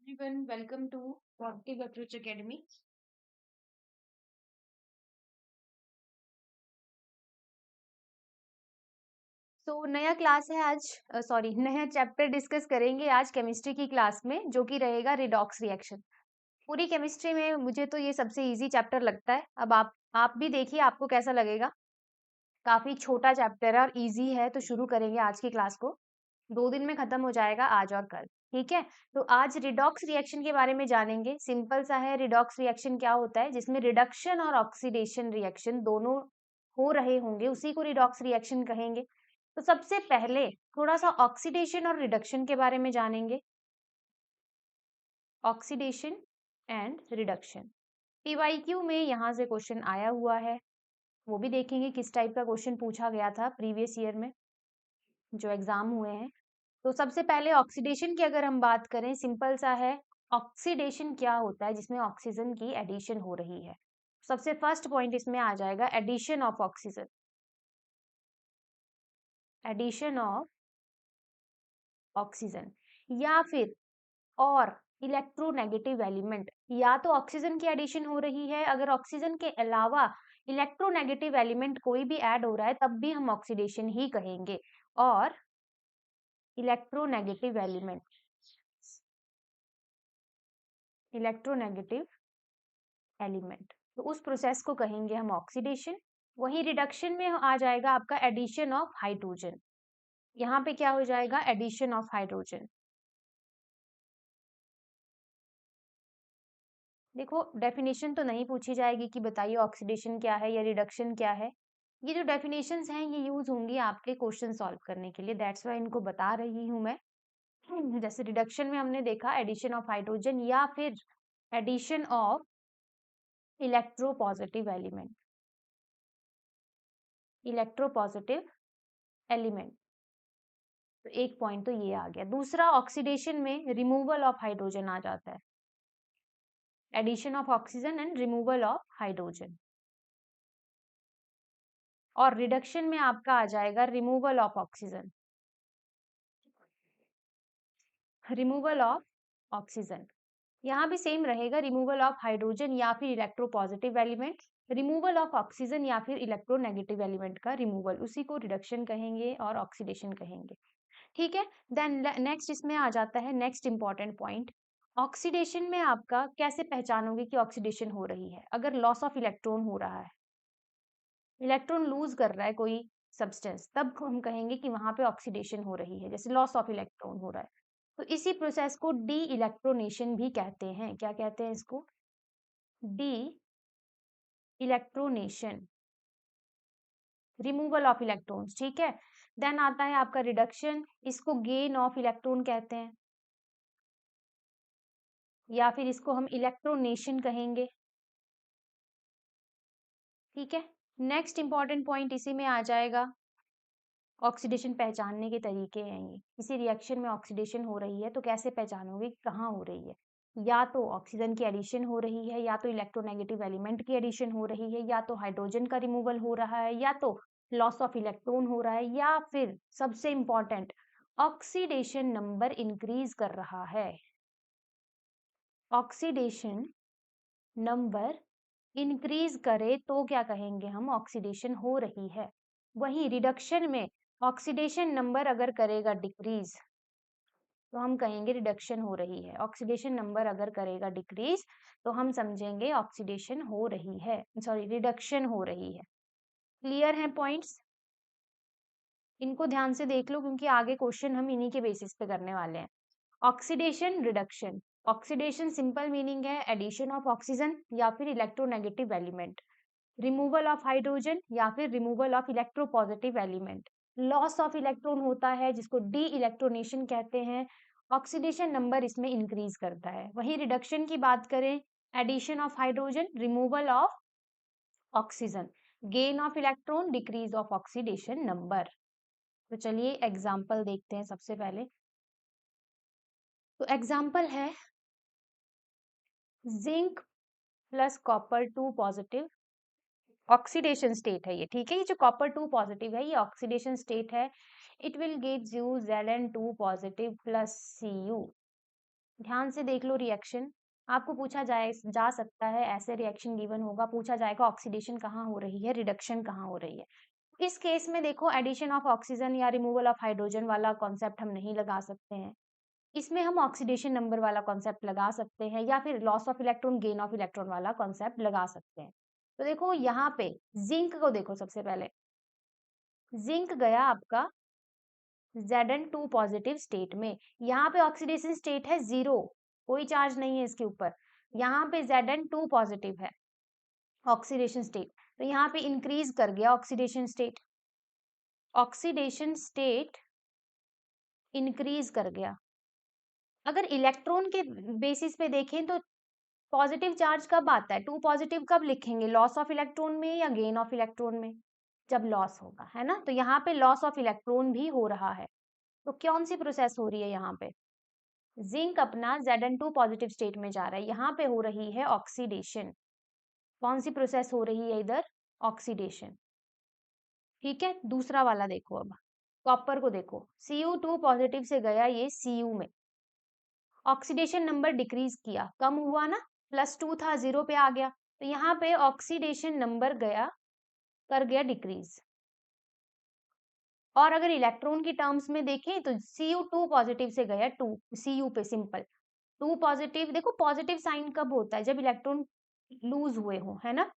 everyone, welcome to Positive Approach Academy. नया class है आज, सॉरी नया चैप्टर डिस्कस करेंगे आज केमिस्ट्री की क्लास में, जो कि रहेगा रिडॉक्स रिएक्शन। पूरी केमिस्ट्री में मुझे तो ये सबसे इजी चैप्टर लगता है। अब आप भी देखिए आपको कैसा लगेगा। काफी छोटा चैप्टर है और इजी है, तो शुरू करेंगे आज की क्लास को। 2 दिन में खत्म हो जाएगा, आज और कल। ठीक है, तो आज रिडॉक्स रिएक्शन के बारे में जानेंगे। सिंपल सा है, रिडॉक्स रिएक्शन क्या होता है, जिसमें रिडक्शन और ऑक्सीडेशन रिएक्शन दोनों हो रहे होंगे, उसी को रिडॉक्स रिएक्शन कहेंगे। तो सबसे पहले थोड़ा सा ऑक्सीडेशन और रिडक्शन के बारे में जानेंगे। ऑक्सीडेशन एंड रिडक्शन पीवाईक्यू में यहाँ से क्वेश्चन आया हुआ है, वो भी देखेंगे किस टाइप का क्वेश्चन पूछा गया था प्रीवियस ईयर में जो एग्जाम हुए हैं। तो सबसे पहले ऑक्सीडेशन की अगर हम बात करें, सिंपल सा है। ऑक्सीडेशन क्या होता है, जिसमें ऑक्सीजन की एडिशन हो रही है। सबसे फर्स्ट पॉइंट इसमें आ जाएगा addition of oxygen. Addition of oxygen या फिर और इलेक्ट्रोनेगेटिव एलिमेंट, या तो ऑक्सीजन की एडिशन हो रही है, अगर ऑक्सीजन के अलावा इलेक्ट्रोनेगेटिव एलिमेंट कोई भी ऐड हो रहा है तब भी हम ऑक्सीडेशन ही कहेंगे। और इलेक्ट्रोनेगेटिव एलिमेंट तो उस प्रोसेस को कहेंगे हम ऑक्सीडेशन। वहीं रिडक्शन में आ जाएगा आपका एडिशन ऑफ हाइड्रोजन। यहाँ पे क्या हो जाएगा, एडिशन ऑफ हाइड्रोजन। देखो डेफिनेशन तो नहीं पूछी जाएगी कि बताइए ऑक्सीडेशन क्या है या रिडक्शन क्या है। ये जो डेफिनेशंस हैं ये यूज होंगी आपके क्वेश्चन सॉल्व करने के लिए, दैट्स वाई इनको बता रही हूं मैं। जैसे रिडक्शन में हमने देखा एडिशन ऑफ हाइड्रोजन या फिर एडिशन ऑफ इलेक्ट्रोपॉजिटिव एलिमेंट। तो एक पॉइंट तो ये आ गया। दूसरा, ऑक्सीडेशन में रिमूवल ऑफ हाइड्रोजन आ जाता है। Addition of oxygen and removal of hydrogen. और रिडक्शन में आपका आ जाएगा removal of oxygen, removal of oxygen. यहाँ भी सेम रहेगा, रिमूवल ऑफ हाइड्रोजन या फिर electropositive element, removal of oxygen या फिर इलेक्ट्रोनेगेटिव एलिमेंट का रिमूवल, उसी को रिडक्शन कहेंगे और ऑक्सीडेशन कहेंगे। ठीक है, देन नेक्स्ट इसमें आ जाता है नेक्स्ट इंपॉर्टेंट पॉइंट। ऑक्सीडेशन में आपका कैसे पहचानोगे कि ऑक्सीडेशन हो रही है, अगर लॉस ऑफ इलेक्ट्रॉन हो रहा है, इलेक्ट्रॉन लूज कर रहा है कोई सब्सटेंस, तब हम कहेंगे कि वहां पे ऑक्सीडेशन हो रही है, जैसे लॉस ऑफ इलेक्ट्रॉन हो रहा है। तो इसी प्रोसेस को डी इलेक्ट्रोनेशन भी कहते हैं। क्या कहते हैं इसको, डी इलेक्ट्रोनेशन, रिमूवल ऑफ इलेक्ट्रॉन्स। ठीक है, देन आता है आपका रिडक्शन, इसको गेन ऑफ इलेक्ट्रॉन कहते हैं, या फिर इसको हम इलेक्ट्रोनेशन कहेंगे। ठीक है, नेक्स्ट इंपॉर्टेंट पॉइंट इसी में आ जाएगा। ऑक्सीडेशन पहचानने के तरीके हैं ये, किसी रिएक्शन में ऑक्सीडेशन हो रही है तो कैसे पहचानोगे कहाँ हो रही है, या तो ऑक्सीजन की एडिशन हो रही है, या तो इलेक्ट्रोनेगेटिव एलिमेंट की एडिशन हो रही है, या तो हाइड्रोजन का रिमूवल हो रहा है, या तो लॉस ऑफ इलेक्ट्रॉन हो रहा है, या फिर सबसे इंपॉर्टेंट ऑक्सीडेशन नंबर इंक्रीज कर रहा है। ऑक्सीडेशन नंबर इंक्रीज करे तो क्या कहेंगे हम, ऑक्सीडेशन हो रही है। वहीं रिडक्शन में ऑक्सीडेशन नंबर अगर करेगा डिक्रीज तो हम कहेंगे रिडक्शन हो रही है। ऑक्सीडेशन नंबर अगर करेगा डिक्रीज तो हम समझेंगे ऑक्सीडेशन हो रही है, सॉरी रिडक्शन हो रही है। क्लियर है पॉइंट्स, इनको ध्यान से देख लो क्योंकि आगे क्वेश्चन हम इन्हीं के बेसिस पे करने वाले हैं। Oxidation reduction, oxidation simple meaning है एडिशन ऑफ ऑक्सीजन या फिर electronegative element, removal of hydrogen या फिर removal of electropositive element, loss of electron होता है जिसको डी इलेक्ट्रोनेशन कहते हैं। ऑक्सीडेशन नंबर इसमें इंक्रीज करता है। वहीं रिडक्शन की बात करें, addition of hydrogen, removal of oxygen, gain of electron, decrease of oxidation number. तो चलिए एग्जाम्पल देखते हैं सबसे पहले। तो एग्जाम्पल है zinc plus copper 2 positive, oxidation state है ये। ठीक है, ये जो कॉपर 2 पॉजिटिव है ये ऑक्सीडेशन स्टेट है। It will gives you Zn2 positive plus Cu। ध्यान से देख लो रिएक्शन। आपको पूछा जा सकता है, ऐसे रिएक्शन गिवन होगा, पूछा जाएगा ऑक्सीडेशन कहाँ हो रही है, रिडक्शन कहाँ हो रही है। इस केस में देखो एडिशन ऑफ ऑक्सीजन या रिमूवल ऑफ हाइड्रोजन वाला कॉन्सेप्ट हम नहीं लगा सकते हैं। इसमें हम ऑक्सीडेशन नंबर वाला कॉन्सेप्ट लगा सकते हैं या फिर loss of electron gain of electron वाला कॉन्सेप्ट लगा सकते हैं। तो देखो यहाँ पे जिंक को देखो, सबसे पहले जिंक गया आपका Zn2 पॉजिटिव स्टेट में। यहाँ पे ऑक्सीडेशन स्टेट है 0, कोई चार्ज नहीं है इसके ऊपर। यहाँ पे Zn2 पॉजिटिव है ऑक्सीडेशन स्टेट, तो यहाँ पे इंक्रीज कर गया oxidation state. Oxidation state increase कर गया। अगर इलेक्ट्रॉन के बेसिस पे देखें तो पॉजिटिव चार्ज कब आता है, 2 पॉजिटिव कब लिखेंगे, लॉस ऑफ इलेक्ट्रॉन में या गेन ऑफ इलेक्ट्रॉन में, जब लॉस होगा, है ना। तो यहाँ पे लॉस ऑफ इलेक्ट्रॉन भी हो रहा है। तो कौन सी प्रोसेस हो रही है यहाँ पे, जिंक अपना Zn2 पॉजिटिव स्टेट में जा रहा है, यहाँ पे हो रही है ऑक्सीडेशन। कौन सी प्रोसेस हो रही है इधर, ऑक्सीडेशन। ठीक है, दूसरा वाला देखो। अब कॉपर को देखो, Cu2 पॉजिटिव से गया ये Cu में, ऑक्सीडेशन नंबर डिक्रीज किया, कम हुआ ना, +2 था 0 पे आ गया, तो यहाँ पे ऑक्सीडेशन नंबर गया, कर गया डिक्रीज। और अगर इलेक्ट्रॉन की टर्म्स में देखें तो Cu2 पॉजिटिव से गया 2 Cu पे, सिंपल 2 पॉजिटिव। देखो पॉजिटिव साइन कब होता है, जब इलेक्ट्रॉन लूज हुए हो, है ना।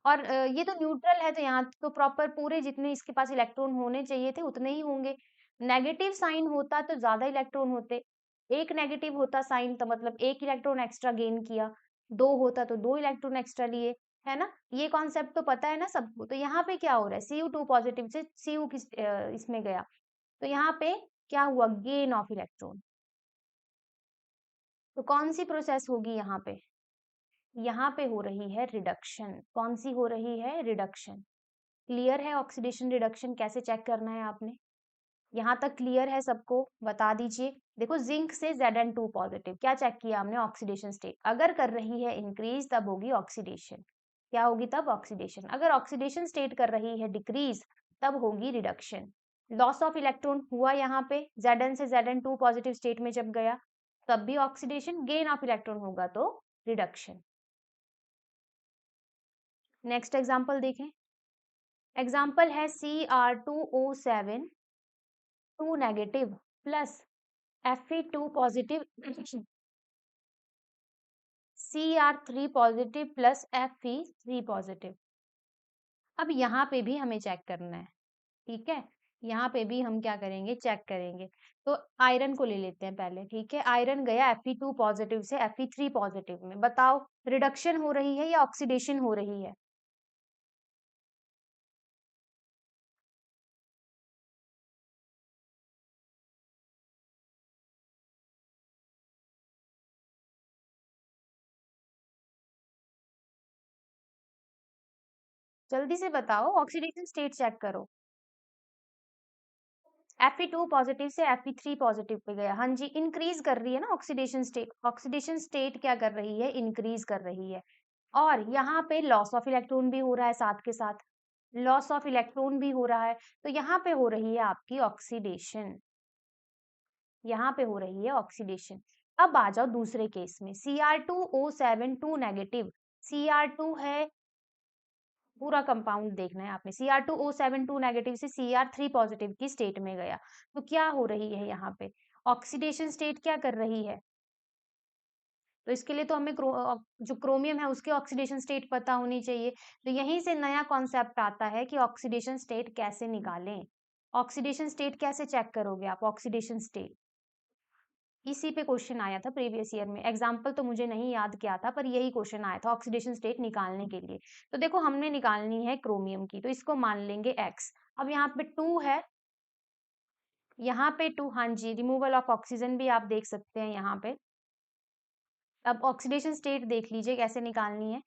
और ये तो न्यूट्रल है, तो यहाँ तो प्रॉपर पूरे जितने इसके पास इलेक्ट्रॉन होने चाहिए थे उतने ही होंगे। नेगेटिव साइन होता तो ज्यादा इलेक्ट्रॉन होते, एक नेगेटिव होता साइन तो मतलब एक इलेक्ट्रॉन एक्स्ट्रा गेन किया, दो होता तो दो इलेक्ट्रॉन एक्स्ट्रा लिए, है ना। ये कॉन्सेप्ट तो पता है ना सबको। तो यहाँ पे क्या हो रहा है, Cu2 पॉजिटिव से Cu इसमें गया, तो यहाँ पे क्या हुआ, गेन ऑफ इलेक्ट्रॉन। तो कौन सी प्रोसेस होगी यहाँ पे, यहाँ पे हो रही है रिडक्शन। कौन सी हो रही है, रिडक्शन। क्लियर है ऑक्सीडेशन रिडक्शन कैसे चेक करना है आपने, यहाँ तक क्लियर है सबको, बता दीजिए। देखो जिंक से Zn2 पॉजिटिव, क्या चेक किया हमने, ऑक्सीडेशन स्टेट। अगर कर रही है इंक्रीज तब होगी ऑक्सीडेशन, क्या होगी तब, ऑक्सीडेशन। अगर ऑक्सीडेशन स्टेट कर रही है डिक्रीज तब होगी रिडक्शन। लॉस ऑफ इलेक्ट्रॉन हुआ यहाँ पे, Zn से Zn2 पॉजिटिव स्टेट में जब गया तब भी ऑक्सीडेशन, गेन ऑफ इलेक्ट्रॉन होगा तो रिडक्शन। नेक्स्ट एग्जाम्पल देखें। एग्जाम्पल है Cr2O7 2 negative plus Fe2 positive Cr3 positive plus Fe3 positive. अब यहाँ पे भी हमें चेक करना है, ठीक है। यहाँ पे भी हम क्या करेंगे, चेक करेंगे। तो आयरन को ले लेते हैं पहले, ठीक है। आयरन गया Fe2 पॉजिटिव से Fe3 पॉजिटिव में, बताओ रिडक्शन हो रही है या ऑक्सीडेशन हो रही है। जल्दी से बताओ, ऑक्सीडेशन स्टेट चेक करो। Fe2 पॉजिटिव से Fe3 पॉजिटिव पे गया, हाँ जी, इंक्रीज कर रही है ना ऑक्सीडेशन स्टेट। ऑक्सीडेशन स्टेट क्या कर रही है, इंक्रीज कर रही है। और यहाँ पे लॉस ऑफ इलेक्ट्रॉन भी हो रहा है साथ के साथ, लॉस ऑफ इलेक्ट्रॉन भी हो रहा है, तो यहाँ पे हो रही है आपकी ऑक्सीडेशन, यहाँ पे हो रही है ऑक्सीडेशन। अब आ जाओ दूसरे केस में, Cr2O7 2 नेगेटिव, Cr2 है, पूरा कंपाउंड देखना है आपने, Cr2O7 2 नेगेटिव से Cr3 पॉजिटिव की स्टेट में गया, तो क्या हो रही है यहाँ पे, ऑक्सीडेशन स्टेट क्या कर रही है। तो इसके लिए तो हमें जो क्रोमियम है उसके ऑक्सीडेशन स्टेट पता होनी चाहिए। तो यहीं से नया कॉन्सेप्ट आता है कि ऑक्सीडेशन स्टेट कैसे निकालें। ऑक्सीडेशन स्टेट कैसे चेक करोगे आप, ऑक्सीडेशन स्टेट इसी पे क्वेश्चन आया था प्रीवियस ईयर में। एग्जाम्पल तो मुझे नहीं याद क्या था, पर यही क्वेश्चन आया था ऑक्सीडेशन स्टेट निकालने के लिए। तो देखो हमने निकालनी है क्रोमियम की, तो इसको मान लेंगे x। अब यहाँ पे 2 है, यहाँ पे 2, हाँ जी, रिमूवल ऑफ ऑक्सीजन भी आप देख सकते हैं यहाँ पे। अब ऑक्सीडेशन स्टेट देख लीजिए कैसे निकालनी है।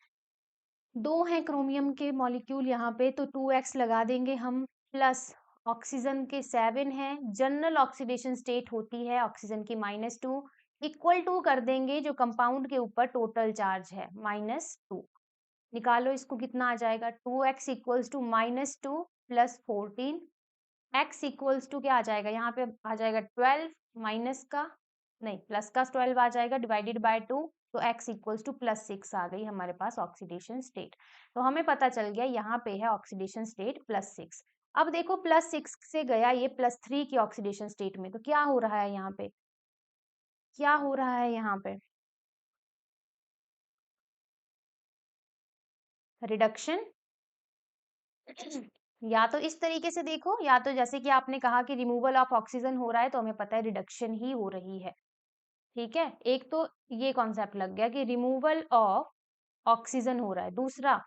2 हैं क्रोमियम के मॉलिक्यूल यहाँ पे, तो 2x लगा देंगे हम, प्लस ऑक्सीजन के 7 हैं, जनरल ऑक्सीडेशन स्टेट होती है ऑक्सीजन की -2, इक्वल टू कर देंगे जो कंपाउंड के ऊपर टोटल चार्ज है -2। निकालो इसको, कितना आ जाएगा, 2x equals to -2 plus 14, x equals to क्या आ जाएगा, यहाँ पे आ जाएगा 12 माइनस का नहीं, प्लस का 12 आ जाएगा डिवाइडेड बाय 2, तो x इक्वल्स टू +6 आ गई हमारे पास ऑक्सीडेशन स्टेट। तो हमें पता चल गया यहाँ पे है ऑक्सीडेशन स्टेट +6। अब देखो +6 से गया ये +3 की ऑक्सीडेशन स्टेट में, तो क्या हो रहा है यहाँ पे, क्या हो रहा है यहाँ पे, रिडक्शन। या तो इस तरीके से देखो, या तो जैसे कि आपने कहा कि रिमूवल ऑफ ऑक्सीजन हो रहा है, तो हमें पता है रिडक्शन ही हो रही है। ठीक है, एक तो ये कॉन्सेप्ट लग गया कि रिमूवल ऑफ ऑक्सीजन हो रहा है। दूसरा,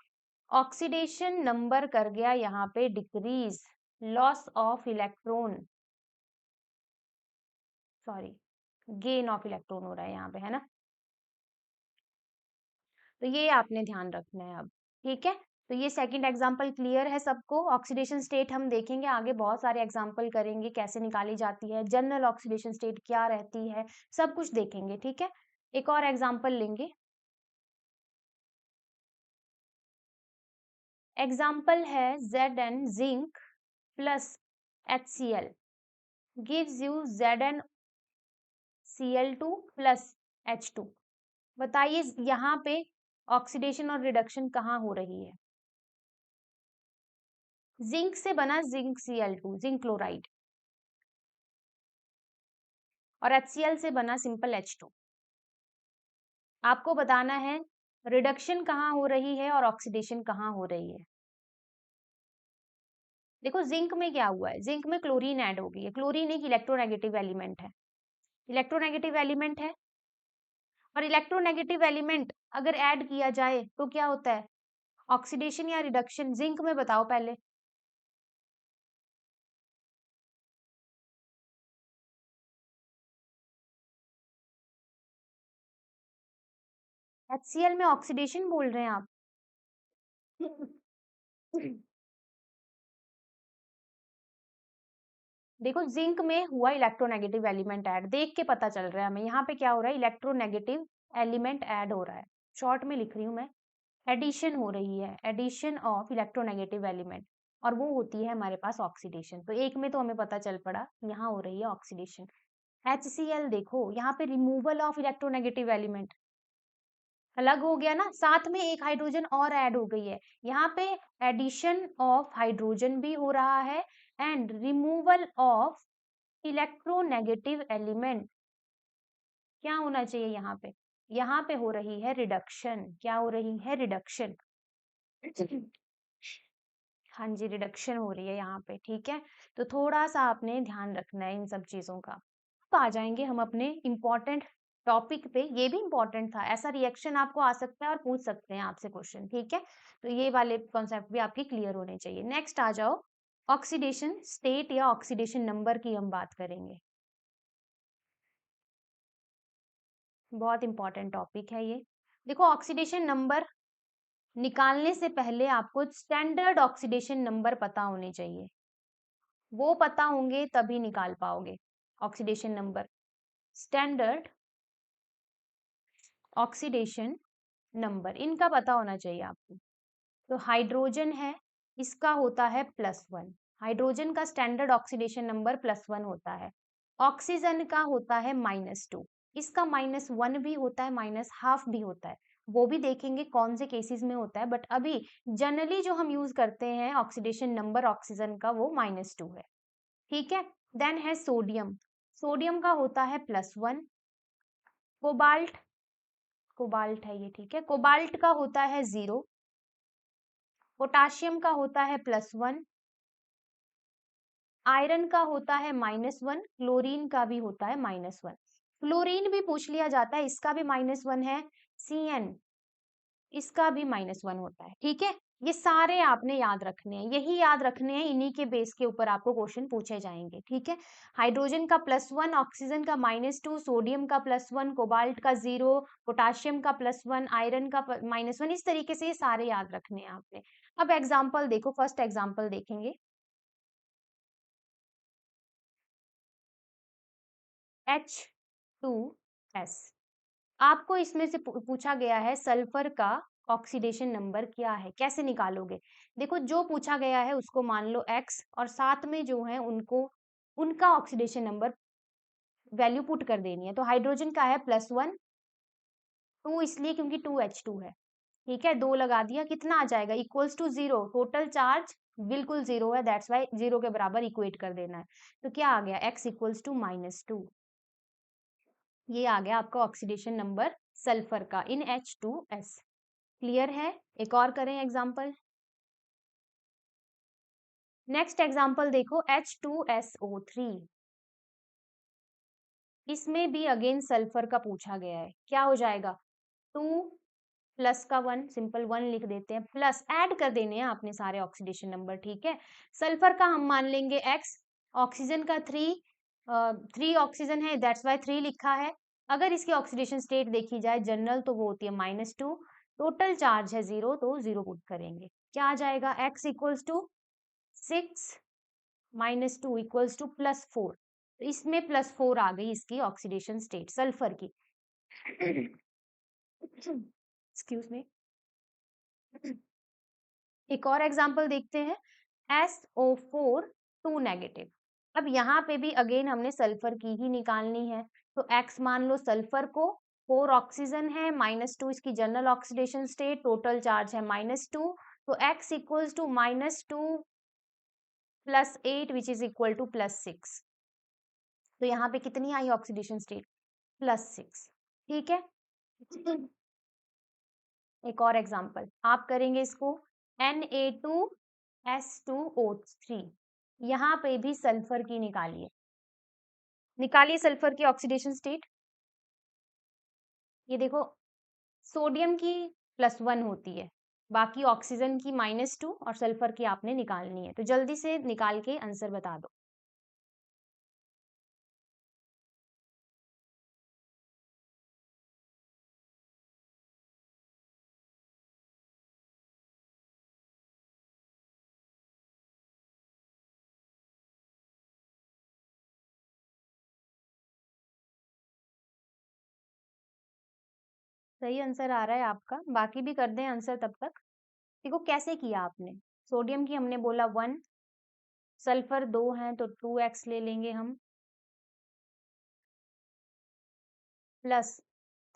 ऑक्सीडेशन नंबर कर गया यहाँ पे decrease, loss of electron, sorry gain of electron हो रहा है यहाँ पे, है ना। तो ये आपने ध्यान रखना है अब। ठीक है, तो ये सेकंड एग्जांपल क्लियर है सबको। ऑक्सीडेशन स्टेट हम देखेंगे आगे, बहुत सारे एग्जांपल करेंगे कैसे निकाली जाती है, जनरल ऑक्सीडेशन स्टेट क्या रहती है, सब कुछ देखेंगे। ठीक है, एक और एग्जांपल लेंगे। एग्जाम्पल है Zn zinc plus HCl gives you ZnCl2 plus H2। बताइए यहाँ पे ऑक्सीडेशन और रिडक्शन कहाँ हो रही है। जिंक से बना जिंक Cl2, जिंक क्लोराइड, और HCl से बना सिंपल H2। आपको बताना है रिडक्शन कहाँ हो रही है और ऑक्सीडेशन कहाँ हो रही है। देखो जिंक में क्या हुआ है, जिंक में क्लोरीन ऐड हो गई है। क्लोरीन एक इलेक्ट्रोनेगेटिव एलिमेंट है, इलेक्ट्रोनेगेटिव एलिमेंट है, और इलेक्ट्रोनेगेटिव एलिमेंट अगर ऐड किया जाए तो क्या होता है, ऑक्सीडेशन या रिडक्शन। जिंक में बताओ पहले। HCl में ऑक्सीडेशन बोल रहे हैं आप। देखो जिंक में हुआ इलेक्ट्रोनेगेटिव एलिमेंट ऐड, देख के पता चल रहा है हमें यहाँ पे क्या हो रहा है, इलेक्ट्रोनेगेटिव एलिमेंट ऐड हो रहा है। शॉर्ट में लिख रही हूँ मैं, एडिशन हो रही है, एडिशन ऑफ इलेक्ट्रोनेगेटिव एलिमेंट, और वो होती है हमारे पास ऑक्सीडेशन। तो एक में तो हमें पता चल पड़ा यहाँ हो रही है ऑक्सीडेशन। HCl देखो यहाँ पे रिमूवल ऑफ इलेक्ट्रोनेगेटिव एलिमेंट अलग हो गया ना, साथ में एक हाइड्रोजन और ऐड हो गई है। यहाँ पे एडिशन ऑफ हाइड्रोजन भी हो रहा है and removal of electronegative element. क्या होना चाहिए यहाँ पे, यहाँ पे हो रही है रिडक्शन। क्या हो रही है, रिडक्शन। हाँ जी, रिडक्शन हो रही है यहाँ पे। ठीक है, तो थोड़ा सा आपने ध्यान रखना है इन सब चीजों का। अब आ जाएंगे हम अपने इम्पोर्टेंट टॉपिक पे। ये भी इम्पोर्टेंट था, ऐसा रिएक्शन आपको आ सकता है और पूछ सकते हैं आपसे क्वेश्चन। ठीक है, तो ये वाले कॉन्सेप्ट भी आपके क्लियर होने चाहिए। नेक्स्ट आ जाओ, ऑक्सीडेशन स्टेट या ऑक्सीडेशन नंबर की हम बात करेंगे। बहुत इंपॉर्टेंट टॉपिक है ये। देखो ऑक्सीडेशन नंबर निकालने से पहले आपको स्टैंडर्ड ऑक्सीडेशन नंबर पता होने चाहिए, वो पता होंगे तभी निकाल पाओगे oxidation number. Standard oxidation number इनका पता होना चाहिए आपको। तो हाइड्रोजन है, इसका होता है +1, हाइड्रोजन का स्टैंडर्ड ऑक्सीडेशन नंबर +1 होता है। ऑक्सीजन का होता है -2, इसका -1 भी होता है, -½ भी होता है। वो भी देखेंगे कौन से केसेस में होता है, बट अभी जनरली जो हम यूज करते हैं ऑक्सीडेशन नंबर ऑक्सीजन का वो -2 है। ठीक है, देन है सोडियम, सोडियम का होता है +1। कोबाल्ट, कोबाल्ट है ये। ठीक है, कोबाल्ट का होता है 0। पोटाशियम का होता है +1। आयरन का होता है -1। क्लोरीन का भी होता है -1। फ्लोरीन भी पूछ लिया जाता है, इसका भी -1 है। CN, इसका भी -1 होता है। ठीक है, ये सारे आपने याद रखने हैं, यही याद रखने हैं, इन्हीं के बेस के ऊपर आपको क्वेश्चन पूछे जाएंगे। ठीक है, हाइड्रोजन का +1, ऑक्सीजन का -2, सोडियम का +1, कोबाल्ट का 0, पोटाशियम का +1, आयरन का -1, इस तरीके से ये सारे याद रखने हैं आपने। अब एग्जाम्पल देखो, फर्स्ट एग्जाम्पल देखेंगे। H2S, आपको इसमें से पूछा गया है सल्फर का ऑक्सीडेशन नंबर क्या है, कैसे निकालोगे। देखो जो पूछा गया है उसको मान लो X, और साथ में जो है उनको उनका ऑक्सीडेशन नंबर वैल्यू पुट कर देनी है। तो हाइड्रोजन का है +1, 2 इसलिए क्योंकि 2H2 है, ठीक है, 2 लगा दिया, कितना आ जाएगा इक्वल्स टू 0, टोटल चार्ज बिल्कुल 0 है, दैट्स वाई 0 के बराबर इक्वेट कर देना है। तो क्या आ गया x इक्वल्स टू -2, ये आ गया आपका ऑक्सीडेशन नंबर सल्फर का इन H2S। क्लियर है? एक और करें एग्जांपल। नेक्स्ट एग्जांपल देखो H2SO3, इसमें भी अगेन सल्फर का पूछा गया है। क्या हो जाएगा, 2 प्लस का 1, सिंपल 1 लिख देते हैं, प्लस ऐड कर देने हैं आपने सारे ऑक्सीडेशन नंबर, ठीक है। सल्फर का हम मान लेंगे x, ऑक्सीजन का 3 ऑक्सीजन है, दैट्स वाई 3 लिखा है। अगर इसकी ऑक्सीडेशन स्टेट देखी जाए जनरल तो वो होती है -2, टोटल चार्ज है 0, तो 0 पुट करेंगे। क्या आ जाएगा, x equals to 6 -2 equals to +4, तो इसमें +4 आ गई इसकी ऑक्सीडेशन स्टेट सल्फर की। Excuse me. एक और एग्जांपल देखते हैं SO4 2 नेगेटिव। अब यहाँ पे भी अगेन हमने सल्फर की ही निकालनी है, तो X मान लो सल्फर को, 4 ऑक्सीजन है, -2 इसकी general oxidation state, total charge है -2, तो X equals to -2 + 8 which is equal to +6। तो यहाँ पे कितनी आई ऑक्सीडेशन स्टेट, +6, ठीक है। एक और एग्जांपल आप करेंगे इसको Na2S2O3, यहाँ पे भी सल्फर की निकालिए, निकालिए सल्फर की ऑक्सीडेशन स्टेट। ये देखो सोडियम की +1 होती है, बाकी ऑक्सीजन की -2 और सल्फर की आपने निकालनी है, तो जल्दी से निकाल के आंसर बता दो। सही आंसर आ रहा है आपका, बाकी भी कर दें आंसर तब तक। देखो कैसे किया आपने, सोडियम की हमने बोला 1, सल्फर 2 हैं तो 2x ले लेंगे हम, plus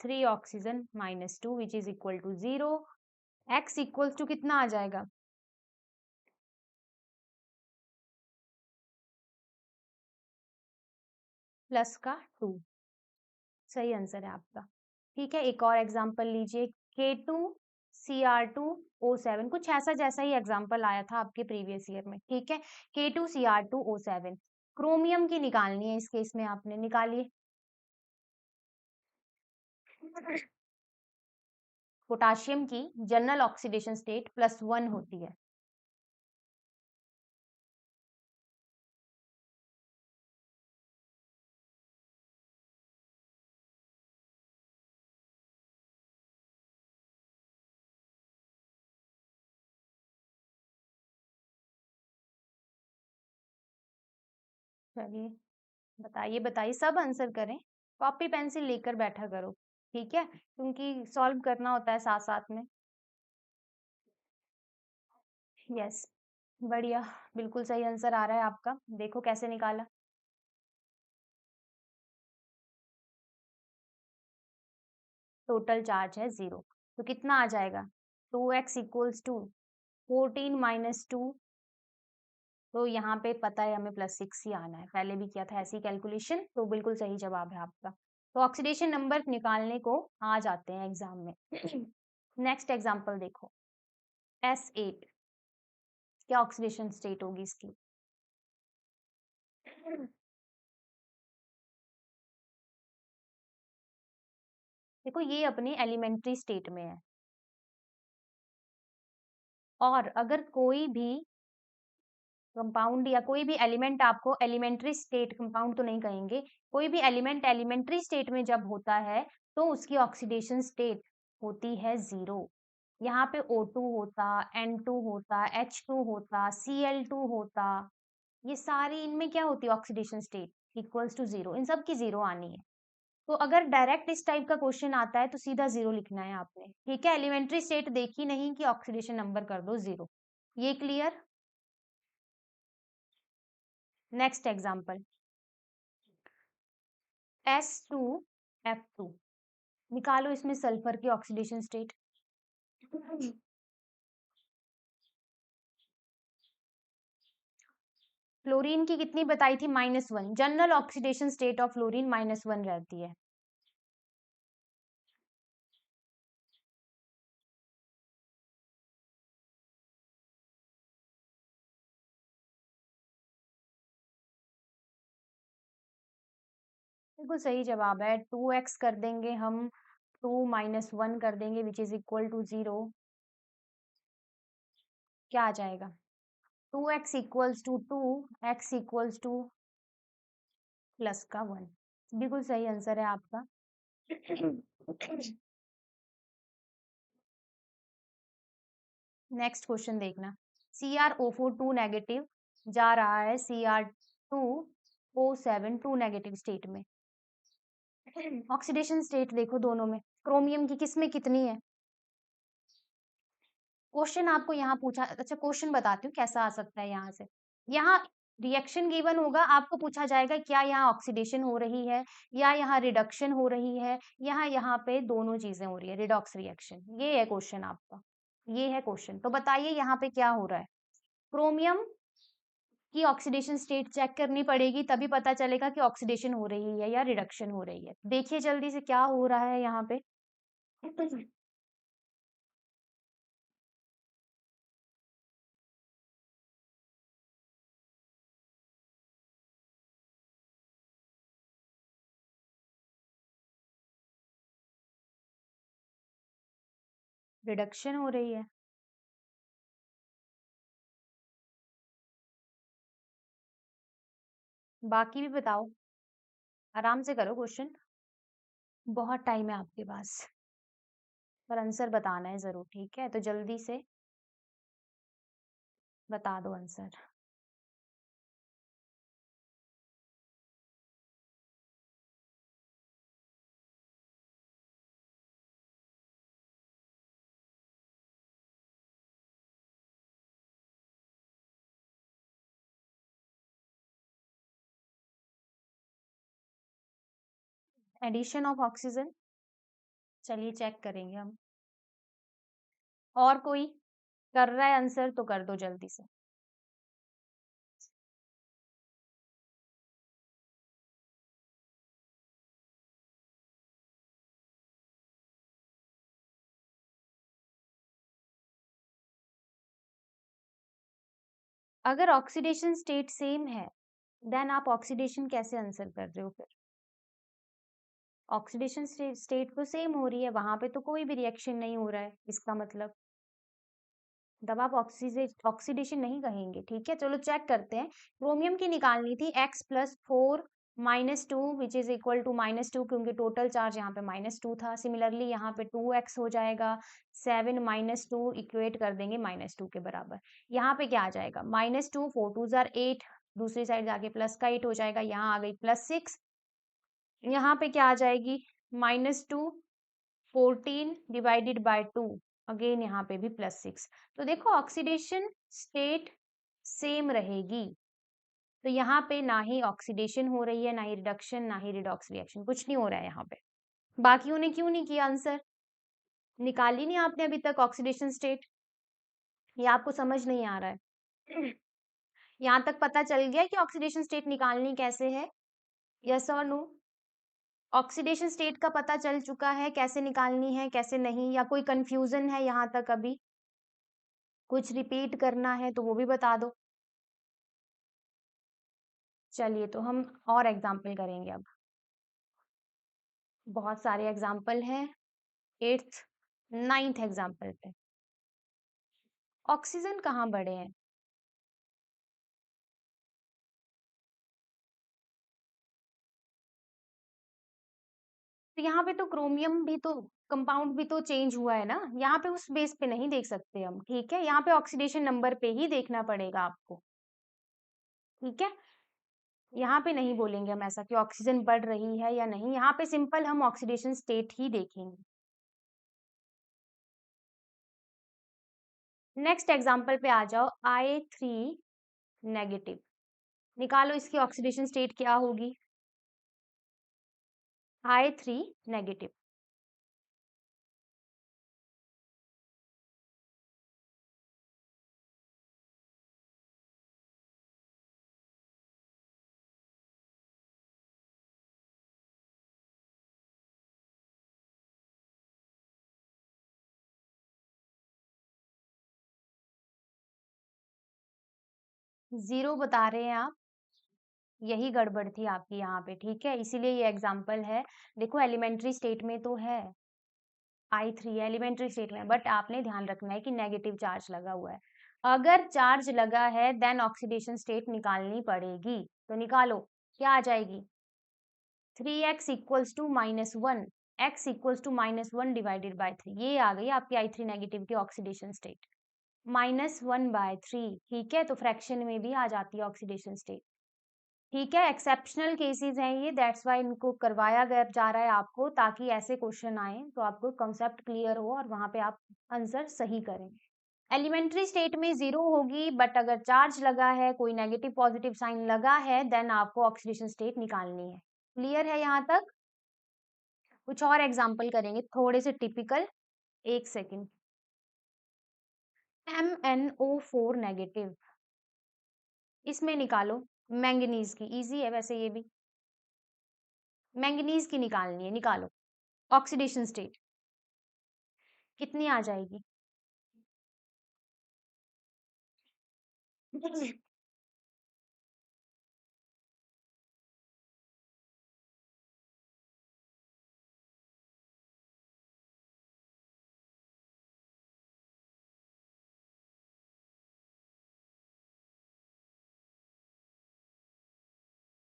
3 oxygen -2 which is equal to 0, x equals to कितना आ जाएगा, प्लस का 2, सही आंसर है आपका। ठीक है, एक और एग्जांपल लीजिए K2Cr2O7, कुछ ऐसा जैसा ही एग्जांपल आया था आपके प्रीवियस ईयर में, ठीक है। K2Cr2O7 क्रोमियम की निकालनी है, इस केस में आपने निकालिए। पोटाशियम की जनरल ऑक्सीडेशन स्टेट +1 होती है, चलिए बताइए बताइए, सब आंसर करें, कॉपी पेंसिल लेकर बैठा करो, ठीक है, क्योंकि सॉल्व करना होता है साथ साथ में। यस, बढ़िया, बिल्कुल सही आंसर आ रहा है आपका, देखो कैसे निकाला। टोटल चार्ज है 0, तो कितना आ जाएगा, 2x इक्वल्स टू 14 -2, तो यहाँ पे पता है हमें +6 ही आना है, पहले भी किया था ऐसी कैलकुलेशन, तो बिल्कुल सही जवाब है आपका। तो ऑक्सीडेशन नंबर निकालने को आ जाते हैं एग्जाम में। नेक्स्ट एग्जांपल देखो S8, क्या ऑक्सीडेशन स्टेट होगी इसकी। देखो ये अपनी एलिमेंट्री स्टेट में है, और अगर कोई भी कंपाउंड या कोई भी एलिमेंट आपको एलिमेंट्री स्टेट, कंपाउंड तो नहीं कहेंगे, कोई भी एलिमेंट एलिमेंट्री स्टेट में जब होता है तो उसकी ऑक्सीडेशन स्टेट होती है 0। यहाँ पे O2 होता, N2 होता, H2 होता, Cl2 होता, ये सारी इनमें क्या होती है ऑक्सीडेशन स्टेट इक्वल्स टू 0, इन सब की 0 आनी है। तो अगर डायरेक्ट इस टाइप का क्वेश्चन आता है तो सीधा 0 लिखना है आपने, ठीक है, एलिमेंट्री स्टेट देखी नहीं कि ऑक्सीडेशन नंबर कर दो 0, ये क्लियर। Next example S2F2। निकालो इसमें सल्फर की ऑक्सीडेशन स्टेट। फ्लोरीन की कितनी बताई थी? -1। General oxidation state of fluorine -1 रहती है। बिल्कुल सही जवाब है। 2x कर देंगे हम, 2 - 1 कर देंगे विच इज इक्वल टू 0। क्या आ जाएगा? 2x equals to 2, x equals to plus का 1। बिल्कुल सही आंसर है आपका। नेक्स्ट क्वेश्चन देखना। CrO4 2 नेगेटिव जा रहा है Cr2O7 2 नेगेटिव स्टेट में। ऑक्सीडेशन स्टेट देखो दोनों में, क्रोमियम की किस में कितनी है? क्वेश्चन आपको यहाँ पूछा, अच्छा क्वेश्चन बताती हूँ कैसा आ सकता है यहाँ से। यहाँ रिएक्शन गिवन होगा, आपको पूछा जाएगा क्या यहाँ ऑक्सीडेशन हो रही है या यहाँ रिडक्शन हो रही है, यहाँ पे दोनों चीजें हो रही है, रिडॉक्स रिएक्शन। ये है क्वेश्चन आपका, ये है क्वेश्चन। तो बताइए यहाँ पे क्या हो रहा है? क्रोमियम की ऑक्सीडेशन स्टेट चेक करनी पड़ेगी, तभी पता चलेगा कि ऑक्सीडेशन हो रही है या रिडक्शन हो रही है। देखिए जल्दी से क्या हो रहा है यहाँ पे। रिडक्शन हो रही है। बाकी भी बताओ, आराम से करो क्वेश्चन, बहुत टाइम है आपके पास, पर आंसर बताना है जरूर, ठीक है? तो जल्दी से बता दो आंसर। एडिशन ऑफ ऑक्सीजन, चलिए चेक करेंगे हम। और कोई कर रहा है आंसर तो कर दो जल्दी से। अगर ऑक्सीडेशन स्टेट सेम है, देन आप ऑक्सीडेशन कैसे आंसर कर रहे हो फिर? ऑक्सीडेशन स्टेट तो सेम हो रही है, वहां पे तो कोई भी रिएक्शन नहीं हो रहा है, इसका मतलब तब आप ऑक्सीडेशन नहीं कहेंगे, ठीक है? चलो चेक करते हैं। क्रोमियम की निकालनी थी x+4 -2 which is equal to -2, क्योंकि टोटल चार्ज यहाँ पे -2 था। सिमिलरली यहाँ पे 2x हो जाएगा, 7 - 2 इक्वेट कर देंगे -2 के बराबर। यहाँ पे क्या आ जाएगा? -2 4 2 जार 8, दूसरी साइड जाके प्लस का 8 हो जाएगा, यहाँ आ गई +6। यहाँ पे क्या आ जाएगी? -2 14 डिवाइडेड बाय 2, अगेन यहाँ पे भी +6। तो देखो ऑक्सीडेशन स्टेट सेम रहेगी, तो यहाँ पे ना ही ऑक्सीडेशन हो रही है, ना ही रिडक्शन, ना ही रिडॉक्स रिएक्शन, कुछ नहीं हो रहा है यहाँ पे। बाकियों ने क्यों नहीं किया आंसर? निकाली नहीं आपने अभी तक ऑक्सीडेशन स्टेट, ये आपको समझ नहीं आ रहा है? यहाँ तक पता चल गया कि ऑक्सीडेशन स्टेट निकालनी कैसे है? यस और नो? ऑक्सीडेशन स्टेट का पता चल चुका है कैसे निकालनी है, कैसे नहीं, या कोई कंफ्यूजन है यहाँ तक अभी? कुछ रिपीट करना है तो वो भी बता दो। चलिए तो हम और एग्जाम्पल करेंगे अब। बहुत सारे एग्जाम्पल हैं 8th 9th एग्जाम्पल पे। ऑक्सीजन कहाँ बड़े हैं? तो यहाँ पे तो क्रोमियम भी तो, कंपाउंड भी तो चेंज हुआ है ना, यहाँ पे उस बेस पे नहीं देख सकते हम, ठीक है? यहाँ पे ऑक्सीडेशन नंबर पे ही देखना पड़ेगा आपको, ठीक है? यहाँ पे नहीं बोलेंगे हम ऐसा कि ऑक्सीजन बढ़ रही है या नहीं, यहाँ पे सिंपल हम ऑक्सीडेशन स्टेट ही देखेंगे। नेक्स्ट एग्जाम्पल पे आ जाओ, I3 नेगेटिव। निकालो इसकी ऑक्सीडेशन स्टेट क्या होगी? I3 negative. जीरो बता रहे हैं आप, यही गड़बड़ थी आपकी यहाँ पे, ठीक है, इसीलिए ये एग्जाम्पल है। देखो एलिमेंट्री स्टेट में तो है, I3 एलिमेंट्री स्टेट में, बट आपने ध्यान रखना है कि नेगेटिव चार्ज लगा हुआ है। अगर चार्ज लगा है देन ऑक्सीडेशन स्टेट निकालनी पड़ेगी, तो निकालो, क्या आ जाएगी? 3x equals to -1, x equals to -1 divided by 3, ये आ गई आपकी I3 नेगेटिव की ऑक्सीडेशन स्टेट, -1/3, ठीक है, तो फ्रैक्शन में भी आ जाती है ऑक्सीडेशन स्टेट, ठीक है। एक्सेप्शनल केसेस हैं ये, दैट्स वाई इनको करवाया गया जा रहा है आपको, ताकि ऐसे क्वेश्चन आए तो आपको कंसेप्ट क्लियर हो और वहां पे आप आंसर सही करें। एलिमेंट्री स्टेट में जीरो होगी, बट अगर चार्ज लगा है, कोई नेगेटिव पॉजिटिव साइन लगा है, देन आपको ऑक्सीडेशन स्टेट निकालनी है। क्लियर है यहाँ तक? कुछ और एग्जाम्पल करेंगे थोड़े से टिपिकल, एक सेकेंड। MnO4 नेगेटिव, इसमें निकालो मैंगनीज की, इजी है वैसे ये भी, मैंगनीज की निकालनी है, निकालो ऑक्सीडेशन स्टेट कितनी आ जाएगी?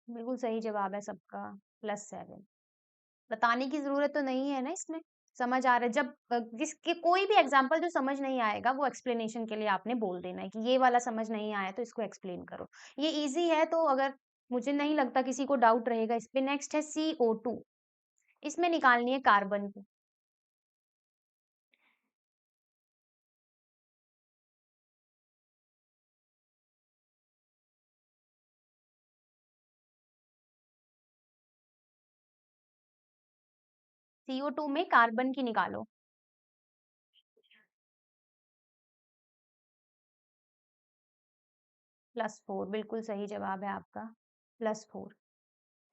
बिल्कुल सही जवाब है सबका, +7। बताने की जरूरत तो नहीं है ना इसमें, समझ आ रहा है। जब किसके कोई भी एग्जांपल जो समझ नहीं आएगा वो एक्सप्लेनेशन के लिए आपने बोल देना है कि ये वाला समझ नहीं आया तो इसको एक्सप्लेन करो। ये इजी है, तो अगर मुझे नहीं लगता किसी को डाउट रहेगा इस पे। नेक्स्ट है CO2, इसमें निकालनी है कार्बन की। CO2 में कार्बन की निकालो, +4, बिल्कुल सही जवाब है आपका, +4।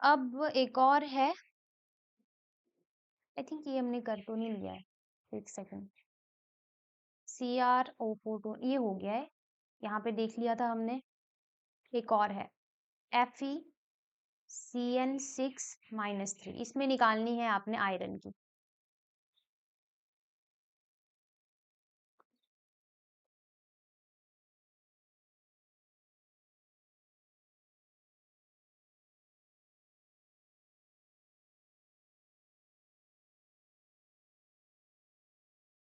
अब एक और है, आई थिंक ये हमने कर तो नहीं लिया है, एक सेकंड। CrO4 ये हो गया है, यहाँ पे देख लिया था हमने। एक और है FeCN6-3, इसमें निकालनी है आपने आयरन की।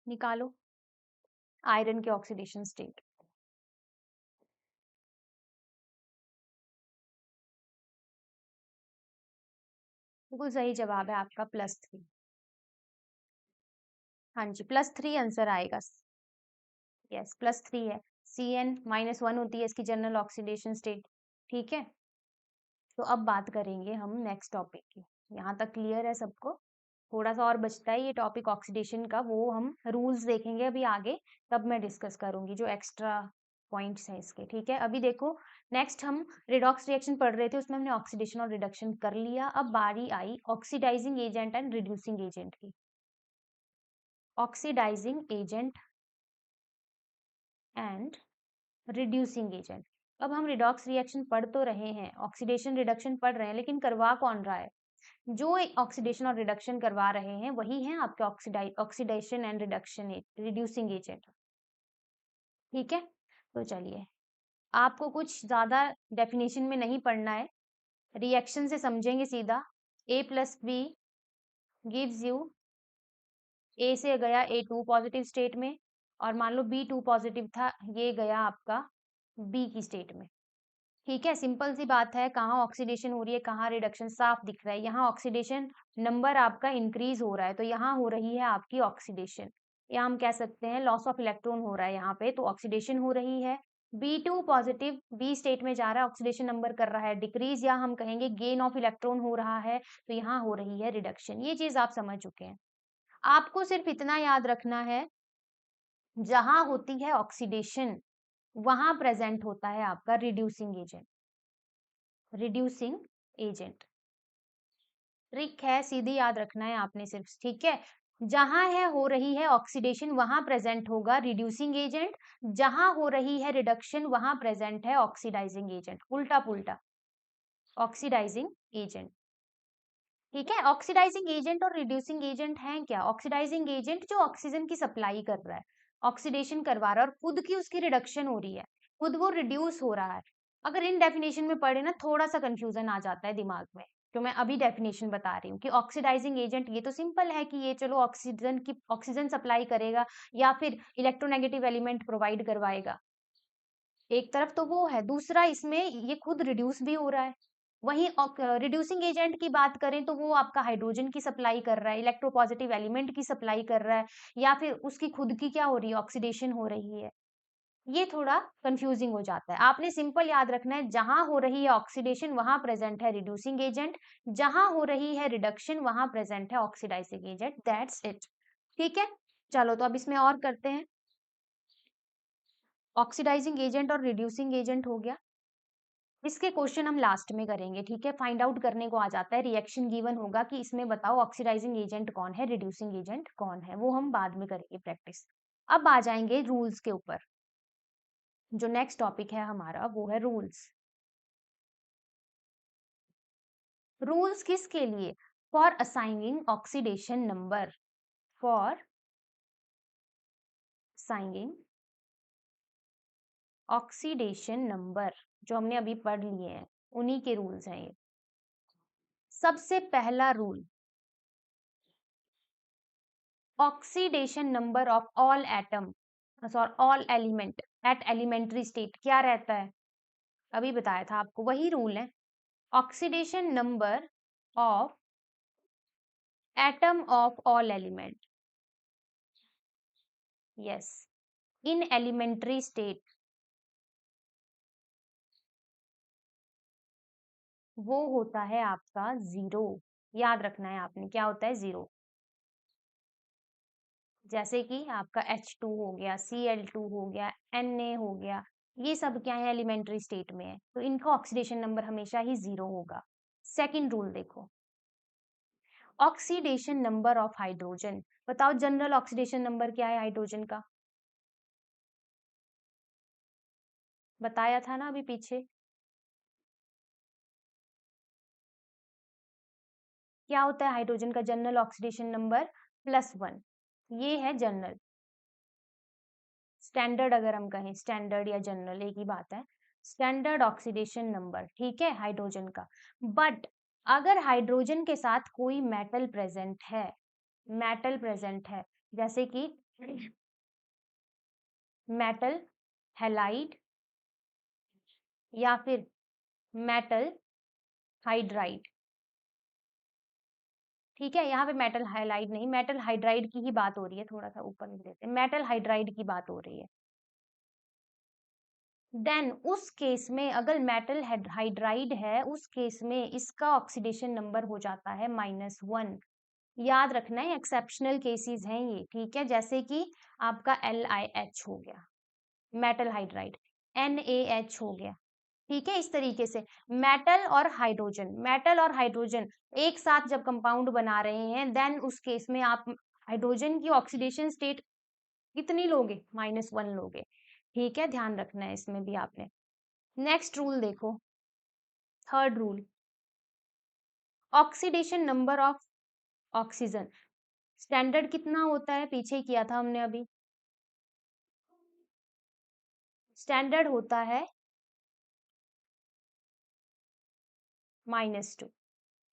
निकालो आयरन के ऑक्सीडेशन स्टेट। बिल्कुल सही जवाब है आपका, +3। हाँ जी, +3 आंसर आएगा। यस, +3 है। CN-1 होती है इसकी जनरल ऑक्सीडेशन स्टेट, ठीक है। तो अब बात करेंगे हम नेक्स्ट टॉपिक की। यहाँ तक क्लियर है सबको? थोड़ा सा और बचता है ये टॉपिक ऑक्सीडेशन का, वो हम रूल्स देखेंगे अभी आगे, तब मैं डिस्कस करूंगी जो एक्स्ट्रा पॉइंट्स हैं इसके, ठीक है। अभी देखो, नेक्स्ट हम रिडॉक्स रिएक्शन पढ़ रहे थे, उसमें हमने ऑक्सीडेशन और रिडक्शन कर लिया। अब बारी आई oxidising agent and reducing agent की। Oxidising agent and reducing agent. अब हम रिडॉक्स रिएक्शन पढ़ तो रहे हैं, ऑक्सीडेशन रिडक्शन पढ़ रहे हैं, लेकिन करवा कौन रहा है? जो ऑक्सीडेशन और रिडक्शन करवा रहे हैं वही हैं आपके oxidation and reduction reducing agent, ठीक है। तो चलिए, आपको कुछ ज्यादा डेफिनेशन में नहीं पढ़ना है, रिएक्शन से समझेंगे सीधा। A+B गिव्स यू, A से गया A2 पॉजिटिव स्टेट में, और मान लो B2 पॉजिटिव था, ये गया आपका B की स्टेट में, ठीक है। सिंपल सी बात है, कहाँ ऑक्सीडेशन हो रही है, कहाँ रिडक्शन, साफ दिख रहा है। यहाँ ऑक्सीडेशन नंबर आपका इंक्रीज हो रहा है, तो यहाँ हो रही है आपकी ऑक्सीडेशन, या हम कह सकते हैं लॉस ऑफ इलेक्ट्रॉन हो रहा है यहाँ पे, तो ऑक्सीडेशन हो रही है। B2 पॉजिटिव बी स्टेट में जा रहा है, ऑक्सीडेशन नंबर कर रहा है डिक्रीज, या हम कहेंगे गेन ऑफ इलेक्ट्रॉन हो रहा है, तो यहाँ हो रही है रिडक्शन। ये चीज आप समझ चुके हैं। आपको सिर्फ इतना याद रखना है, जहां होती है ऑक्सीडेशन वहां प्रेजेंट होता है आपका reducing agent. Reducing agent trick है, सीधी याद रखना है आपने सिर्फ, ठीक है। जहां है हो रही है ऑक्सीडेशन वहां प्रेजेंट होगा रिड्यूसिंग एजेंट, जहां हो रही है रिडक्शन वहां प्रेजेंट है ऑक्सीडाइजिंग एजेंट, उल्टा पुल्टा। ऑक्सीडाइजिंग एजेंट, ठीक है। ऑक्सीडाइजिंग एजेंट और रिड्यूसिंग एजेंट हैं क्या? ऑक्सीडाइजिंग एजेंट जो ऑक्सीजन की सप्लाई कर रहा है, ऑक्सीडेशन करवा रहा है और खुद की उसकी रिडक्शन हो रही है, खुद वो रिड्यूस हो रहा है। अगर इन डेफिनेशन में पढ़े ना थोड़ा सा कंफ्यूजन आ जाता है दिमाग में, तो मैं अभी डेफिनेशन बता रही हूँ कि ऑक्सीडाइजिंग एजेंट ये तो सिंपल है कि ये चलो ऑक्सीजन सप्लाई करेगा या फिर इलेक्ट्रोनेगेटिव एलिमेंट प्रोवाइड करवाएगा, एक तरफ तो वो है, दूसरा इसमें ये खुद रिड्यूस भी हो रहा है। वहीं रिड्यूसिंग एजेंट की बात करें तो वो आपका हाइड्रोजन की सप्लाई कर रहा है, इलेक्ट्रोपॉजिटिव एलिमेंट की सप्लाई कर रहा है, या फिर उसकी खुद की क्या हो रही है, ऑक्सीडेशन हो रही है। ये थोड़ा कंफ्यूजिंग हो जाता है। आपने सिंपल याद रखना है, जहां हो रही है ऑक्सीडेशन वहां प्रेजेंट है रिड्यूसिंग एजेंट, जहां हो रही है रिडक्शन वहां प्रेजेंट है ऑक्सीडाइजिंग एजेंट, दैट्स इट। ठीक है, चलो तो अब इसमें और करते हैं। ऑक्सीडाइजिंग एजेंट और रिड्यूसिंग एजेंट हो गया, इसके क्वेश्चन हम लास्ट में करेंगे, ठीक है। फाइंड आउट करने को आ जाता है, रिएक्शन गिवन होगा कि इसमें बताओ ऑक्सीडाइजिंग एजेंट कौन है, रिड्यूसिंग एजेंट कौन है, वो हम बाद में करेंगे प्रैक्टिस। अब आ जाएंगे रूल्स के ऊपर। जो नेक्स्ट टॉपिक है हमारा वो है रूल्स। रूल्स किसके लिए? For assigning oxidation number, for assigning oxidation number, जो हमने अभी पढ़ लिए हैं उन्हीं के रूल्स हैं ये। सबसे पहला rule, oxidation number of all atom sorry all element at elementary state क्या रहता है? अभी बताया था आपको, वही रूल है। Oxidation number of atom of all element, yes, in elementary state, वो होता है आपका जीरो। याद रखना है आपने, क्या होता है? जीरो। जैसे कि आपका H2 हो गया, Cl2 हो गया, Na हो गया, ये सब क्या है? एलिमेंट्री स्टेट में है, तो इनका ऑक्सीडेशन नंबर हमेशा ही जीरो होगा। सेकंड रूल देखो, ऑक्सीडेशन नंबर ऑफ हाइड्रोजन। बताओ जनरल ऑक्सीडेशन नंबर क्या है हाइड्रोजन का? बताया था ना अभी पीछे। क्या होता है हाइड्रोजन का जनरल ऑक्सीडेशन नंबर? +1। ये है जनरल। स्टैंडर्ड अगर हम कहें, स्टैंडर्ड या जनरल एक ही बात है, स्टैंडर्ड ऑक्सीडेशन नंबर, ठीक है, हाइड्रोजन का। बट अगर हाइड्रोजन के साथ कोई मेटल प्रेजेंट है, मेटल प्रेजेंट है, जैसे कि मेटल हैलाइड या फिर मेटल हाइड्राइड, ठीक है, यहाँ पे मेटल हाइलाइड नहीं, मेटल हाइड्राइड की ही बात हो रही है, थोड़ा सा ऊपर लिख देते हैं, मेटल हाइड्राइड की बात हो रही है। देन उस केस में अगर मेटल हाइड्राइड है, उस केस में इसका ऑक्सीडेशन नंबर हो जाता है -1। याद रखना है, एक्सेप्शनल केसेस हैं ये, ठीक है। जैसे कि आपका LiH हो गया, मेटल हाइड्राइड, NaH हो गया, ठीक है। इस तरीके से मेटल और हाइड्रोजन एक साथ जब कंपाउंड बना रहे हैं, देन उस केस में आप हाइड्रोजन की ऑक्सीडेशन स्टेट कितनी लोगे? -1 लोगे, ठीक है, ध्यान रखना है इसमें भी आपने। नेक्स्ट रूल देखो, third rule, oxidation number of oxygen. Standard कितना होता है? पीछे किया था हमने अभी, स्टैंडर्ड होता है -2,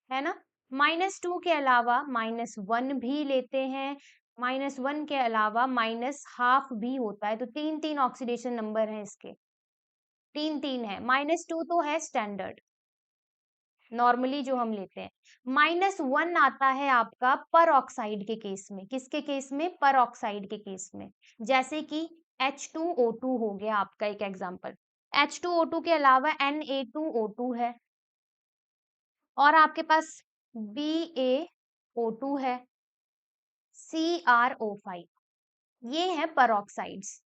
है ना। -2 के अलावा -1 भी लेते हैं, -1 के अलावा -12 भी होता है, तो 3 ऑक्सीडेशन नंबर हैं इसके, 3 है। -2 तो है स्टैंडर्ड, नॉर्मली जो हम लेते हैं। -1 आता है आपका पर ऑक्साइड के केस में, किसके केस में? पर ऑक्साइड के केस में, जैसे कि H2O2 हो गया आपका एक एग्जाम्पल। H2O2 के अलावा Na2O2 है और आपके पास BaO2 है, CrO5, ये है परऑक्साइड्स।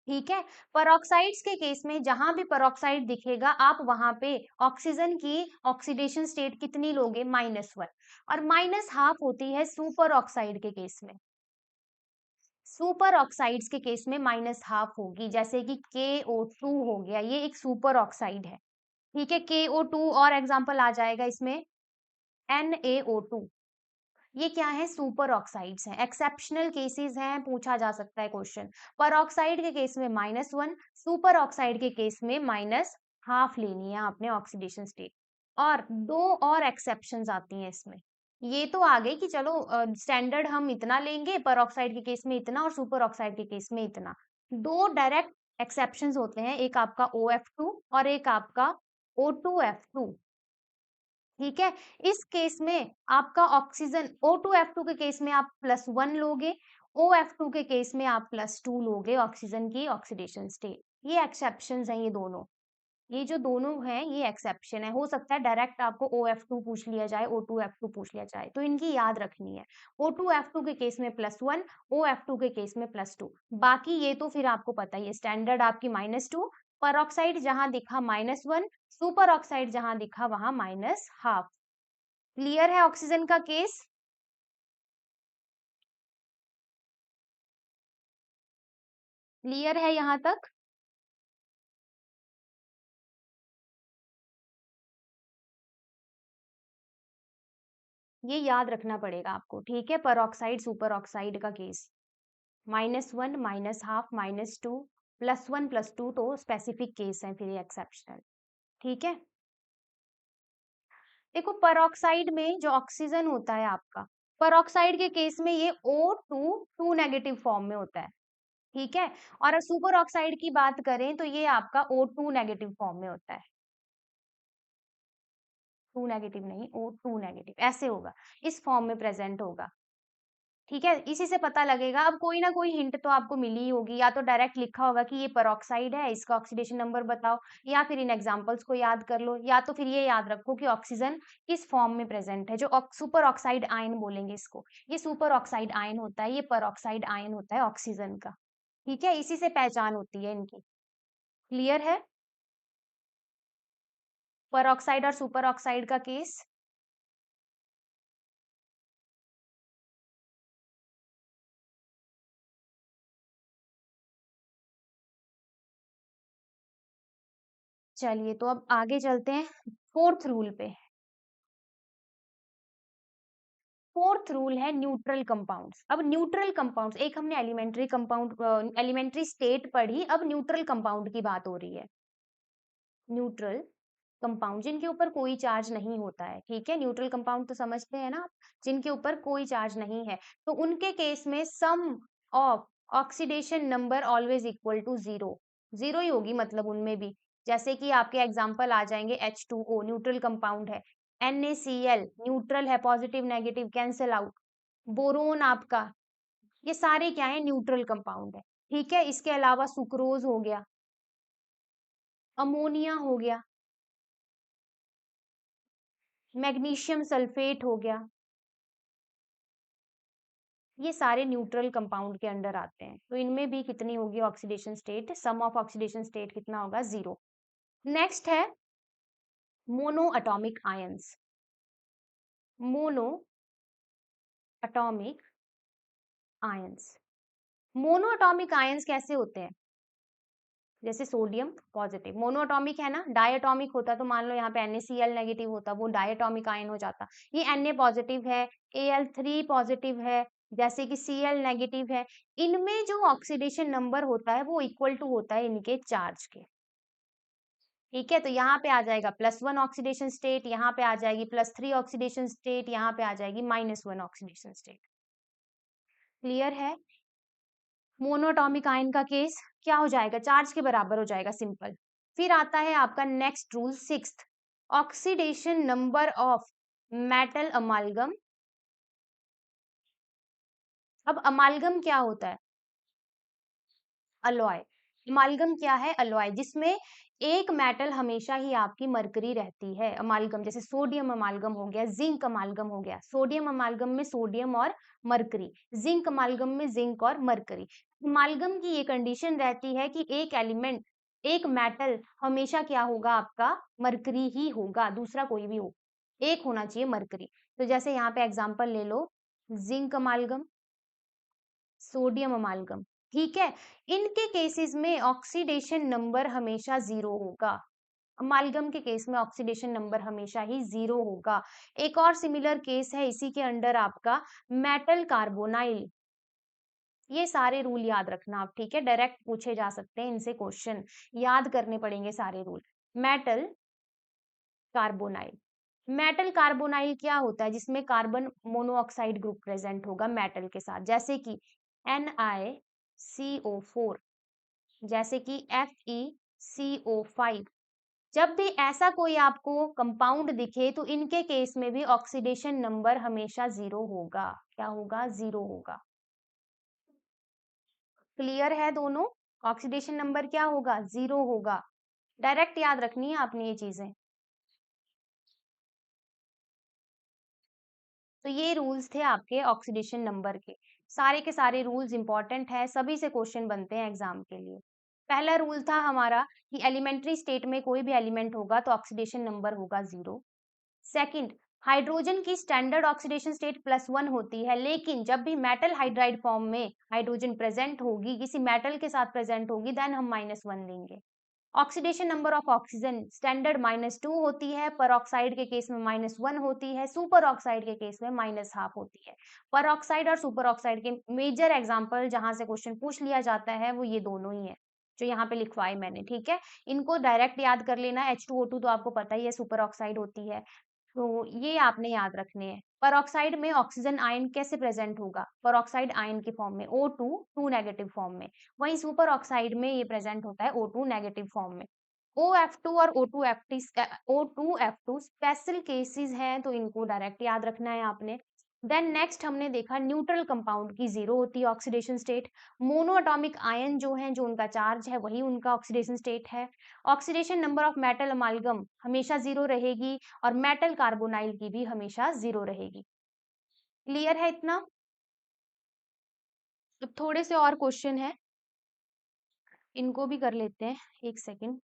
ठीक है, परऑक्साइड्स के केस में जहां भी परऑक्साइड दिखेगा आप वहां पे ऑक्सीजन की ऑक्सीडेशन स्टेट कितनी लोगे, -1, और -½ होती है सुपर ऑक्साइड के केस में। सुपर ऑक्साइड्स के केस में -½ होगी, जैसे कि KO2 हो गया, ये एक सुपर ऑक्साइड है। ठीक है, KO2 और एग्जांपल आ जाएगा इसमें NaO2, ये क्या है, सुपर ऑक्साइड्स हैं, एक्सेप्शनल केसेस हैं, पूछा जा सकता है क्वेश्चन। पर ऑक्साइड के केस में -1, सुपर ऑक्साइड के केस में -½ लेनी है आपने ऑक्सीडेशन स्टेट। और दो और एक्सेप्शंस आती हैं इसमें। ये तो आ गई कि चलो स्टैंडर्ड हम इतना लेंगे पर ऑक्साइड के केस में इतना और सुपर ऑक्साइड के केस में इतना। दो डायरेक्ट एक्सेप्शंस होते हैं, एक आपका OF2 और एक आपका O2F2। ठीक है, इस केस में आपका ऑक्सीजन O2F2 के केस में आप +1 लोगे, OF2 के केस में आप +2 लोगे ऑक्सीजन की ऑक्सीडेशन स्टेट। ये एक्सेप्शंस हैं ये दोनों। ये जो दोनों हैं ये एक्सेप्शन है। हो सकता है डायरेक्ट आपको OF2 पूछ लिया जाए, O2F2 पूछ लिया जाए, तो इनकी याद रखनी है। O2F2 के केस में +1, OF2 के केस में +2। बाकी ये तो फिर आपको पता ही है, स्टैंडर्ड आपकी -2, परऑक्साइड जहां दिखा -1, सुपर ऑक्साइड जहां दिखा वहां -½ क्लियर है ऑक्सीजन का केस? क्लियर है यहां तक? ये याद रखना पड़ेगा आपको, ठीक है, परऑक्साइड सुपर ऑक्साइड का केस। -1, -½ -2, +1 +2 तो स्पेसिफिक केस है, फिर ये एक्सेप्शनल। ठीक है, देखो परऑक्साइड में जो ऑक्सीजन होता है आपका, परऑक्साइड के केस में ये O2 नेगेटिव फॉर्म में होता है। ठीक है, और सुपर ऑक्साइड की बात करें तो ये आपका O2 नेगेटिव फॉर्म में होता है। 2 नेगेटिव नहीं, O2 नेगेटिव ऐसे होगा, इस फॉर्म में प्रेजेंट होगा। ठीक है, इसी से पता लगेगा। अब कोई ना कोई हिंट तो आपको मिली ही होगी, या तो डायरेक्ट लिखा होगा कि ये पेरोक्साइड है, इसका ऑक्सीडेशन नंबर बताओ, या फिर इन एग्जांपल्स को याद कर लो, या तो फिर ये याद रखो कि ऑक्सीजन किस फॉर्म में प्रेजेंट है, जो सुपर ऑक्साइड आयन बोलेंगे इसको। ये सुपर ऑक्साइड आयन होता है, ये पेरोक्साइड आयन होता है ऑक्सीजन का। ठीक है, इसी से पहचान होती है इनकी। क्लियर है पेरोक्साइड और सुपर ऑक्साइड का केस? चलिए, तो अब आगे चलते हैं फोर्थ रूल पे। फोर्थ रूल है न्यूट्रल कंपाउंड्स। अब न्यूट्रल कंपाउंड्स, एक हमने एलिमेंट्री कंपाउंड एलिमेंट्री स्टेट पढ़ी, अब न्यूट्रल कंपाउंड की बात हो रही है। न्यूट्रल कंपाउंड जिनके ऊपर कोई चार्ज नहीं होता है, ठीक है, न्यूट्रल कंपाउंड तो समझते हैं ना आप, जिनके ऊपर कोई चार्ज नहीं है, तो उनके केस में sum of oxidation number always equal to 0, 0 ही होगी मतलब उनमें भी। जैसे कि आपके एग्जांपल आ जाएंगे, H2O न्यूट्रल कंपाउंड है, NaCl न्यूट्रल है, positive negative cancel out, boron आपका, ये सारे क्या है, न्यूट्रल कंपाउंड है। ठीक है, इसके अलावा सुक्रोज हो गया, अमोनिया हो गया, मैग्नीशियम सल्फेट हो गया, ये सारे न्यूट्रल कंपाउंड के अंडर आते हैं। तो इनमें भी कितनी होगी oxidation state, sum of oxidation state कितना होगा, 0। नेक्स्ट है mono atomic ions. Mono atomic ions, mono atomic ions कैसे होते हैं, जैसे सोडियम पॉजिटिव मोनो एटॉमिक है ना, डायटॉमिक होता तो मान लो यहाँ पे NaCl नेगेटिव होता, वो डायटॉमिक आयन हो जाता। ये Na पॉजिटिव है, Al3 पॉजिटिव है, जैसे कि Cl नेगेटिव है, इनमें जो ऑक्सीडेशन नंबर होता है वो इक्वल टू होता है इनके चार्ज के। ठीक है, तो यहाँ पे आ जाएगा +1 ऑक्सीडेशन स्टेट, यहाँ पे आ जाएगी +3 ऑक्सीडेशन स्टेट, यहाँ पे आ जाएगी -1 ऑक्सीडेशन स्टेट। क्लियर है, मोनोटॉमिक आयन का केस क्या हो जाएगा, चार्ज के बराबर हो जाएगा, सिंपल। फिर आता है आपका next rule, sixth, oxidation number of metal अमालगम। अब अमालगम क्या होता है, अलॉय। अमालगम क्या है? अलॉय, जिसमें एक मेटल हमेशा ही आपकी मरकरी रहती है। अमालगम जैसे सोडियम अमालगम हो गया, जिंक अमालगम हो गया। सोडियम अमालगम में सोडियम और मरकरी, जिंक अमालगम में जिंक और मरकरी। अमालगम की ये कंडीशन रहती है कि एक एलिमेंट, एक मेटल हमेशा क्या होगा आपका? मरकरी ही होगा, दूसरा कोई भी हो, एक होना चाहिए मरकरी। तो जैसे यहाँ पे एग्जांपल ले लो, जिंक अमालगम, सोडियम अमालगम, ठीक है। इनके केसेस में ऑक्सीडेशन नंबर हमेशा 0 होगा। अमालगम के केस में ऑक्सीडेशन नंबर हमेशा ही 0 होगा। एक और सिमिलर केस है इसी के अंडर आपका, मेटल कार्बोनाइल। ये सारे रूल याद रखना आप, ठीक है, डायरेक्ट पूछे जा सकते हैं इनसे क्वेश्चन, याद करने पड़ेंगे सारे rule. Metal carbonyl, metal carbonyl क्या होता है? जिसमें कार्बन मोनोऑक्साइड ग्रुप प्रेजेंट होगा मेटल के साथ, जैसे कि NiCO4, जैसे कि FeCO5। जब भी ऐसा कोई आपको कंपाउंड दिखे तो इनके केस में भी ऑक्सीडेशन नंबर हमेशा 0 होगा। क्या होगा? 0 होगा। क्लियर है दोनों? ऑक्सीडेशन नंबर क्या होगा? 0 होगा। डायरेक्ट याद रखनी है आपने ये चीजें। तो ये रूल्स थे आपके ऑक्सीडेशन नंबर के सारे रूल्स इंपॉर्टेंट है, सभी से क्वेश्चन बनते हैं एग्जाम के लिए। पहला रूल था हमारा कि एलिमेंट्री स्टेट में कोई भी एलिमेंट होगा तो ऑक्सीडेशन नंबर होगा 0। सेकंड, हाइड्रोजन की स्टैंडर्ड ऑक्सीडेशन स्टेट +1 होती है, लेकिन जब भी मेटल हाइड्राइड फॉर्म में हाइड्रोजन प्रेजेंट होगी, किसी मेटल के साथ प्रेजेंट होगी, देन हम -1 लेंगे। Oxidation number of oxygen standard -2 होती है, पर ऑक्साइड के केस में -1 होती है, सुपर ऑक्साइड के केस में -1/2 होती है। पर ऑक्साइड और सुपर ऑक्साइड के मेजर एग्जांपल जहां से क्वेश्चन पूछ लिया जाता है वो ये दोनों ही है जो यहाँ पे लिखवाए मैंने, ठीक है। इनको डायरेक्ट याद कर लेना। H2O2 तो आपको पता ही है सुपर ऑक्साइड होती है, तो ये आपने याद रखने हैं। परऑक्साइड में ऑक्सीजन आयन कैसे प्रेजेंट होगा? परऑक्साइड आयन की फॉर्म में, O2 2 नेगेटिव फॉर्म में। वहीं सुपर ऑक्साइड में ये प्रेजेंट होता है O2 नेगेटिव फॉर्म में। OF2 और O2F2 स्पेशल केसेस हैं, तो इनको डायरेक्ट याद रखना है आपने। देन नेक्स्ट हमने देखा न्यूट्रल कंपाउंड की 0 होती है oxidation state. Mono atomic ion जो है, जो उनका चार्ज है, वही उनका ऑक्सीडेशन स्टेट है। ऑक्सीडेशन नंबर ऑफ मेटल अमालगम हमेशा 0 रहेगी, और मेटल कार्बोनाइल की भी हमेशा 0 रहेगी। क्लियर है इतना? अब थोड़े से और क्वेश्चन है, इनको भी कर लेते हैं, एक सेकेंड।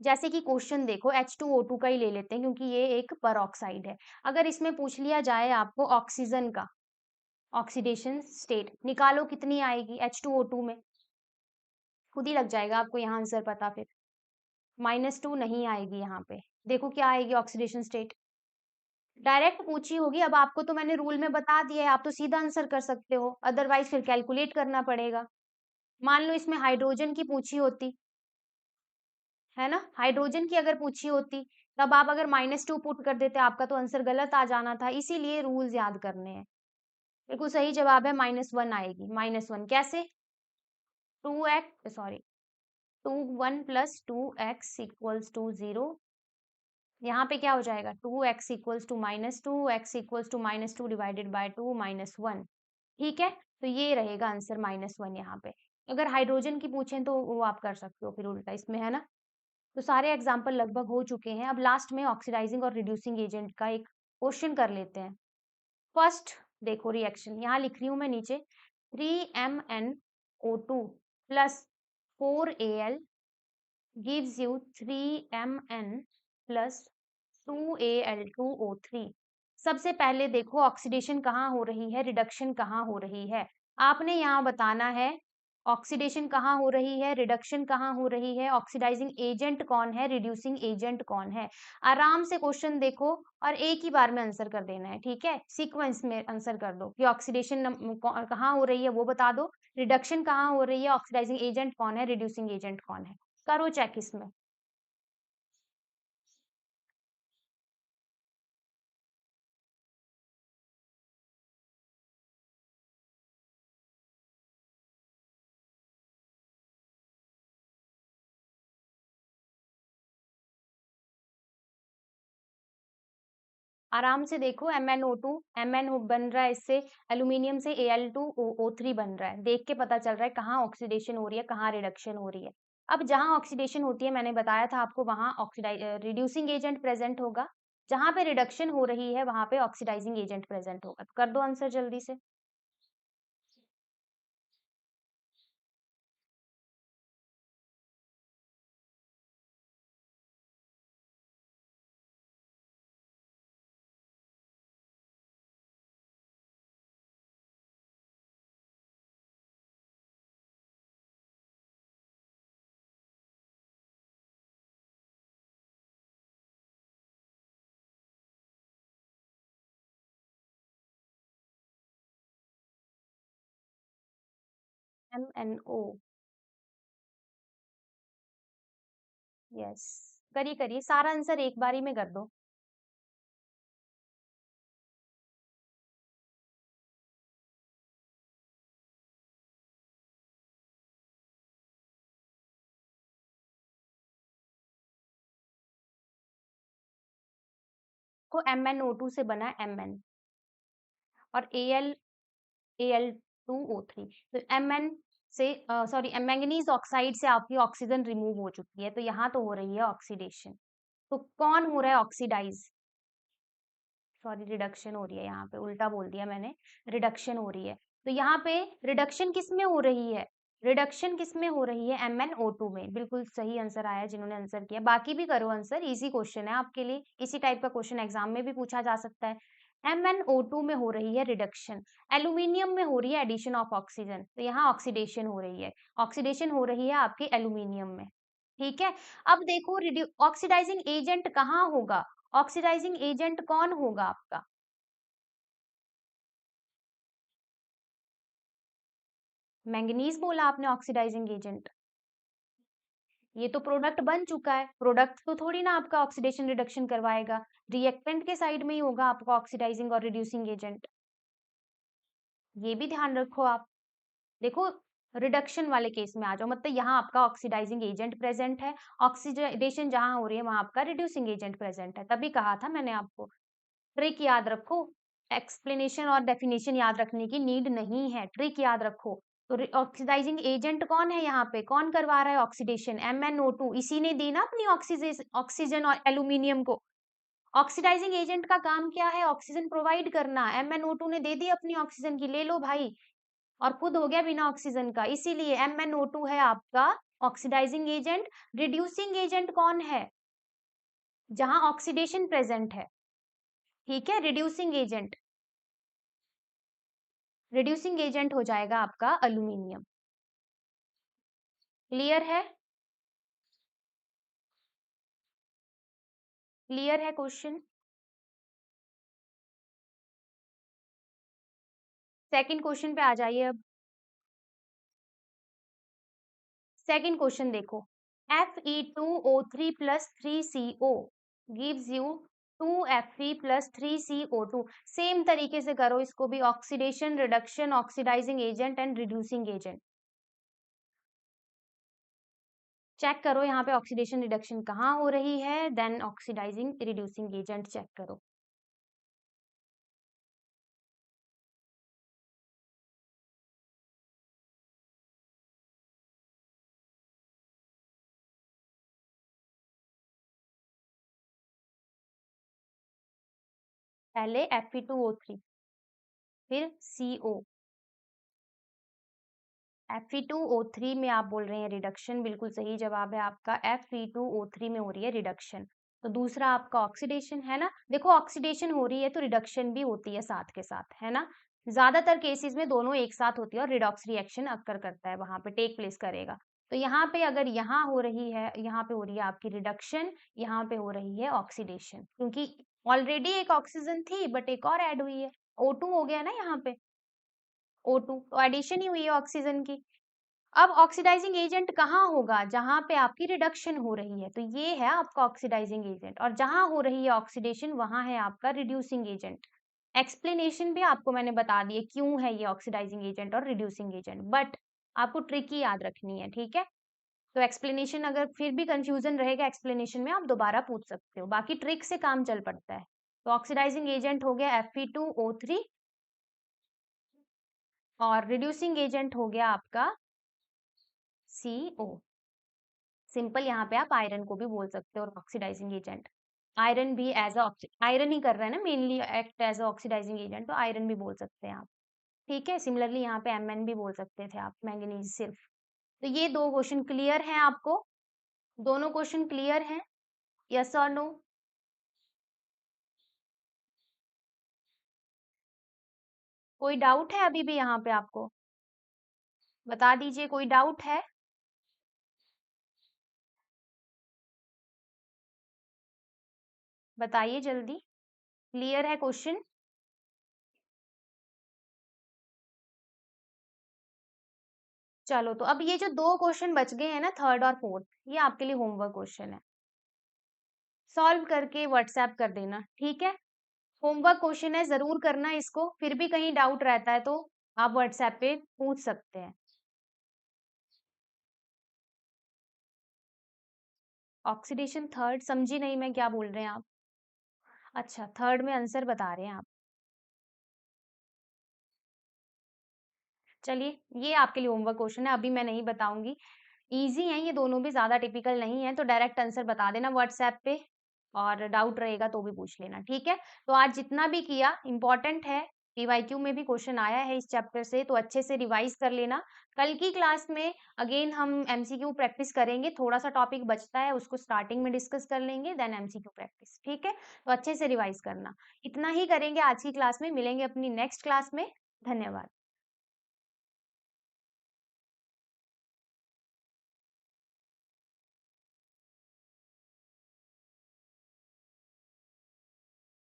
जैसे कि क्वेश्चन देखो, H2O2 का ही ले लेते हैं क्योंकि ये एक परऑक्साइड है। अगर इसमें पूछ लिया जाए आपको ऑक्सीजन का ऑक्सीडेशन स्टेट निकालो, कितनी आएगी H2O2 में? खुद ही लग जाएगा आपको यहाँ आंसर पता फिर। -2 नहीं आएगी यहाँ पे। देखो क्या आएगी ऑक्सीडेशन स्टेट, डायरेक्ट पूछी होगी। अब आपको तो मैंने रूल में बता दिया है, आप तो सीधा आंसर कर सकते हो, अदरवाइज फिर कैलकुलेट करना पड़ेगा। मान लो इसमें हाइड्रोजन की पूछी होती, है ना, हाइड्रोजन की अगर पूछी होती, तब आप अगर -2 पुट कर देते, आपका तो आंसर गलत आ जाना था। इसीलिए रूल्स याद करने हैं। बिल्कुल सही जवाब है, -1 आएगी। -1 कैसे? 2x sorry 1 + 2x = 0। यहाँ पे क्या हो जाएगा? 2x = -2, x = -2 divided by 2 -1। ठीक है, तो ये रहेगा आंसर -1 यहाँ पे। अगर हाइड्रोजन की पूछें तो वो आप कर सकते हो फिर उल्टा इसमें, है ना। तो सारे एग्जाम्पल लगभग हो चुके हैं। अब लास्ट में ऑक्सीडाइजिंग और रिड्यूसिंग एजेंट का एक क्वेश्चन कर लेते हैं। फर्स्ट देखो रिएक्शन, यहाँ लिख रही हूँ मैं नीचे, 3MnO2 + 4Al gives you 3Mn + 2Al2O3। सबसे पहले देखो ऑक्सीडेशन कहाँ हो रही है, रिडक्शन कहाँ हो रही है। आपने यहाँ बताना है ऑक्सीडेशन कहाँ हो रही है, रिडक्शन कहाँ हो रही है, ऑक्सीडाइजिंग एजेंट कौन है, रिड्यूसिंग एजेंट कौन है। आराम से क्वेश्चन देखो और एक ही बार में आंसर कर देना है, ठीक है। सीक्वेंस में आंसर कर दो कि ऑक्सीडेशन कहाँ हो रही है वो बता दो, रिडक्शन कहाँ हो रही है, ऑक्सीडाइजिंग एजेंट कौन है, रिड्यूसिंग एजेंट कौन है। करो चेक इसमें। आराम से देखो, MnO2 Mn बन रहा है, इससे एल्यूमिनियम से Al2O3 बन रहा है। देख के पता चल रहा है कहाँ ऑक्सीडेशन हो रही है, कहाँ रिडक्शन हो रही है। अब जहाँ ऑक्सीडेशन होती है, मैंने बताया था आपको, वहाँ रिड्यूसिंग एजेंट प्रेजेंट होगा। जहाँ पे रिडक्शन हो रही है वहां पे ऑक्सीडाइजिंग एजेंट प्रेजेंट होगा। तो कर दो आंसर जल्दी से। MnO। यस, करिए करिए, सारा आंसर एक बारी में कर दो। को MnO2 से बना है Mn, और Al2O3। तो Mn से सॉरी मैंगनीज ऑक्साइड से आपकी ऑक्सीजन रिमूव हो चुकी है, तो यहाँ तो हो रही है ऑक्सीडेशन। तो कौन हो रहा है ऑक्सीडाइज, सॉरी रिडक्शन हो रही है, यहाँ पे उल्टा बोल दिया मैंने, रिडक्शन हो रही है। तो यहाँ पे रिडक्शन किस में हो रही है, रिडक्शन किस में हो रही है, MnO2 में। बिल्कुल सही आंसर आया जिन्होंने आंसर किया। बाकी भी करो आंसर, इजी क्वेश्चन है आपके लिए, इसी टाइप का क्वेश्चन एग्जाम में भी पूछा जा सकता है। MnO2 में हो रही है रिडक्शन, एल्यूमिनियम में हो रही है एडिशन ऑफ ऑक्सीजन, तो यहाँ ऑक्सीडेशन हो रही है। ऑक्सीडेशन हो रही है आपके एल्यूमिनियम में, ठीक है। अब देखो ऑक्सीडाइजिंग एजेंट कहाँ होगा, ऑक्सीडाइजिंग एजेंट कौन होगा आपका, मैंगनीज बोला आपने ऑक्सीडाइजिंग एजेंट। ये तो प्रोडक्ट बन चुका है, प्रोडक्ट तो थोड़ी ना आपका ऑक्सीडेशन रिडक्शन करवाएगा, रिएक्टेंट के साइड में ही होगा आपका ऑक्सीडाइजिंग और रिड्यूसिंग एजेंट। ये भी ध्यान रखो आप। देखो, रिडक्शन वाले केस में आ जाओ, मतलब यहाँ आपका ऑक्सीडाइजिंग एजेंट प्रेजेंट है, ऑक्सीडेशन जहां हो रही है वहां आपका रिड्यूसिंग एजेंट प्रेजेंट है। तभी कहा था मैंने आपको, ट्रिक याद रखो, एक्सप्लेनेशन और डेफिनेशन याद रखने की नीड नहीं है, ट्रिक याद रखो। तो ऑक्सीडाइजिंग एजेंट कौन है यहाँ पे, कौन करवा रहा है ऑक्सीडेशन, MnO2, इसी ने दी ना अपनी ऑक्सीजन और एल्यूमिनियम को। ऑक्सीडाइजिंग एजेंट का काम क्या है, ऑक्सीजन प्रोवाइड करना। MnO2 ने दे दी अपनी ऑक्सीजन की, ले लो भाई, और खुद हो गया बिना ऑक्सीजन का, इसीलिए MnO2 है आपका ऑक्सीडाइजिंग एजेंट। रिड्यूसिंग एजेंट कौन है, जहां ऑक्सीडेशन प्रेजेंट है, ठीक है। रिड्यूसिंग एजेंट हो जाएगा आपका अल्यूमिनियम। क्लियर है, क्लियर है क्वेश्चन। सेकंड क्वेश्चन पे आ जाइए अब। सेकंड क्वेश्चन देखो, Fe2O3 plus 3CO gives you 2Fe plus 3CO2। Same तरीके से करो इसको भी, oxidation, reduction, oxidizing agent and reducing agent. Check करो यहाँ पे ऑक्सीडेशन रिडक्शन कहाँ हो रही है, then oxidizing reducing agent check करो। पहले Fe2O3, फिर CO। Fe2O3 में आप बोल रहे हैं रिडक्शन, बिल्कुल सही जवाब है आपका, Fe2O3 में हो रही है रिडक्शन। तो दूसरा आपका ऑक्सीडेशन है ना, देखो ऑक्सीडेशन हो रही है तो रिडक्शन भी होती है साथ के साथ, है ना। ज्यादातर केसेस में दोनों एक साथ होती है और रिडॉक्स रिएक्शन अक्कर करता है, वहां पे टेक प्लेस करेगा। तो यहाँ पे अगर यहाँ हो रही है, यहाँ पे हो रही है आपकी रिडक्शन, यहाँ पे हो रही है ऑक्सीडेशन, क्योंकि ऑलरेडी एक ऑक्सीजन थी बट एक और ऐड हुई है, O2 हो गया ना यहाँ पे, O2 तो एडिशन ही हुई है ऑक्सीजन की। अब ऑक्सीडाइजिंग एजेंट कहाँ होगा, जहां पे आपकी रिडक्शन हो रही है, तो ये है आपका ऑक्सीडाइजिंग एजेंट, और जहां हो रही है ऑक्सीडेशन वहां है आपका रिड्यूसिंग एजेंट। एक्सप्लेनेशन भी आपको मैंने बता दी है क्यों है ये ऑक्सीडाइजिंग एजेंट और रिड्यूसिंग एजेंट, बट आपको ट्रिक ही याद रखनी है, ठीक है। तो एक्सप्लेनेशन अगर फिर भी कंफ्यूजन रहेगा एक्सप्लेनेशन में, आप दोबारा पूछ सकते हो, बाकी ट्रिक से काम चल पड़ता है। तो ऑक्सीडाइजिंग एजेंट हो गया Fe2O3 और रिड्यूसिंग एजेंट हो गया आपका CO। सिंपल, यहाँ पे आप आयरन को भी बोल सकते हो और ऑक्सीडाइजिंग एजेंट। आयरन भी एज आयरन ही कर रहा है ना mainly act as oxidizing agent, तो आयरन भी बोल सकते हैं आप। ठीक है, सिमिलरली यहाँ पे Mn भी बोल सकते थे आप, मैंगनीज सिर्फ। तो ये 2 क्वेश्चन क्लियर हैं आपको? दोनों क्वेश्चन क्लियर हैं? यस और नो? कोई डाउट है अभी भी यहाँ पे आपको? बता दीजिए, कोई डाउट है? बताइए जल्दी। क्लियर है क्वेश्चन? चलो, तो अब ये जो 2 क्वेश्चन बच गए हैं ना, थर्ड और फोर्थ, ये आपके लिए होमवर्क क्वेश्चन है। सॉल्व करके व्हाट्सएप कर देना, ठीक है? होमवर्क क्वेश्चन है, ज़रूर करना इसको। फिर भी कहीं डाउट रहता है तो आप व्हाट्सएप पे पूछ सकते हैं। ऑक्सीडेशन थर्ड समझी नहीं मैं, क्या बोल रहे हैं आप? अच्छा, थर्ड में आंसर बता रहे हैं आप। चलिए, ये आपके लिए होमवर्क क्वेश्चन है, अभी मैं नहीं बताऊँगी। ईज़ी हैं ये दोनों भी, ज़्यादा टिपिकल नहीं है, तो डायरेक्ट आंसर बता देना व्हाट्सएप पे और डाउट रहेगा तो भी पूछ लेना, ठीक है? तो आज जितना भी किया इम्पोर्टेंट है, पीवाईक्यू में भी क्वेश्चन आया है इस चैप्टर से, तो अच्छे से रिवाइज़ कर लेना। कल की क्लास में अगेन हम एमसीक्यू प्रैक्टिस करेंगे, थोड़ा-सा टॉपिक बचता है, उसको स्टार्टिंग में डिस्कस कर लेंगे, देन एमसीक्यू प्रैक्टिस, ठीक है? तो अच्छे से रिवाइज़ करना। इतना ही करेंगे आज की क्लास में, मिलेंगे अपनी नेक्स्ट क्लास में। धन्यवाद।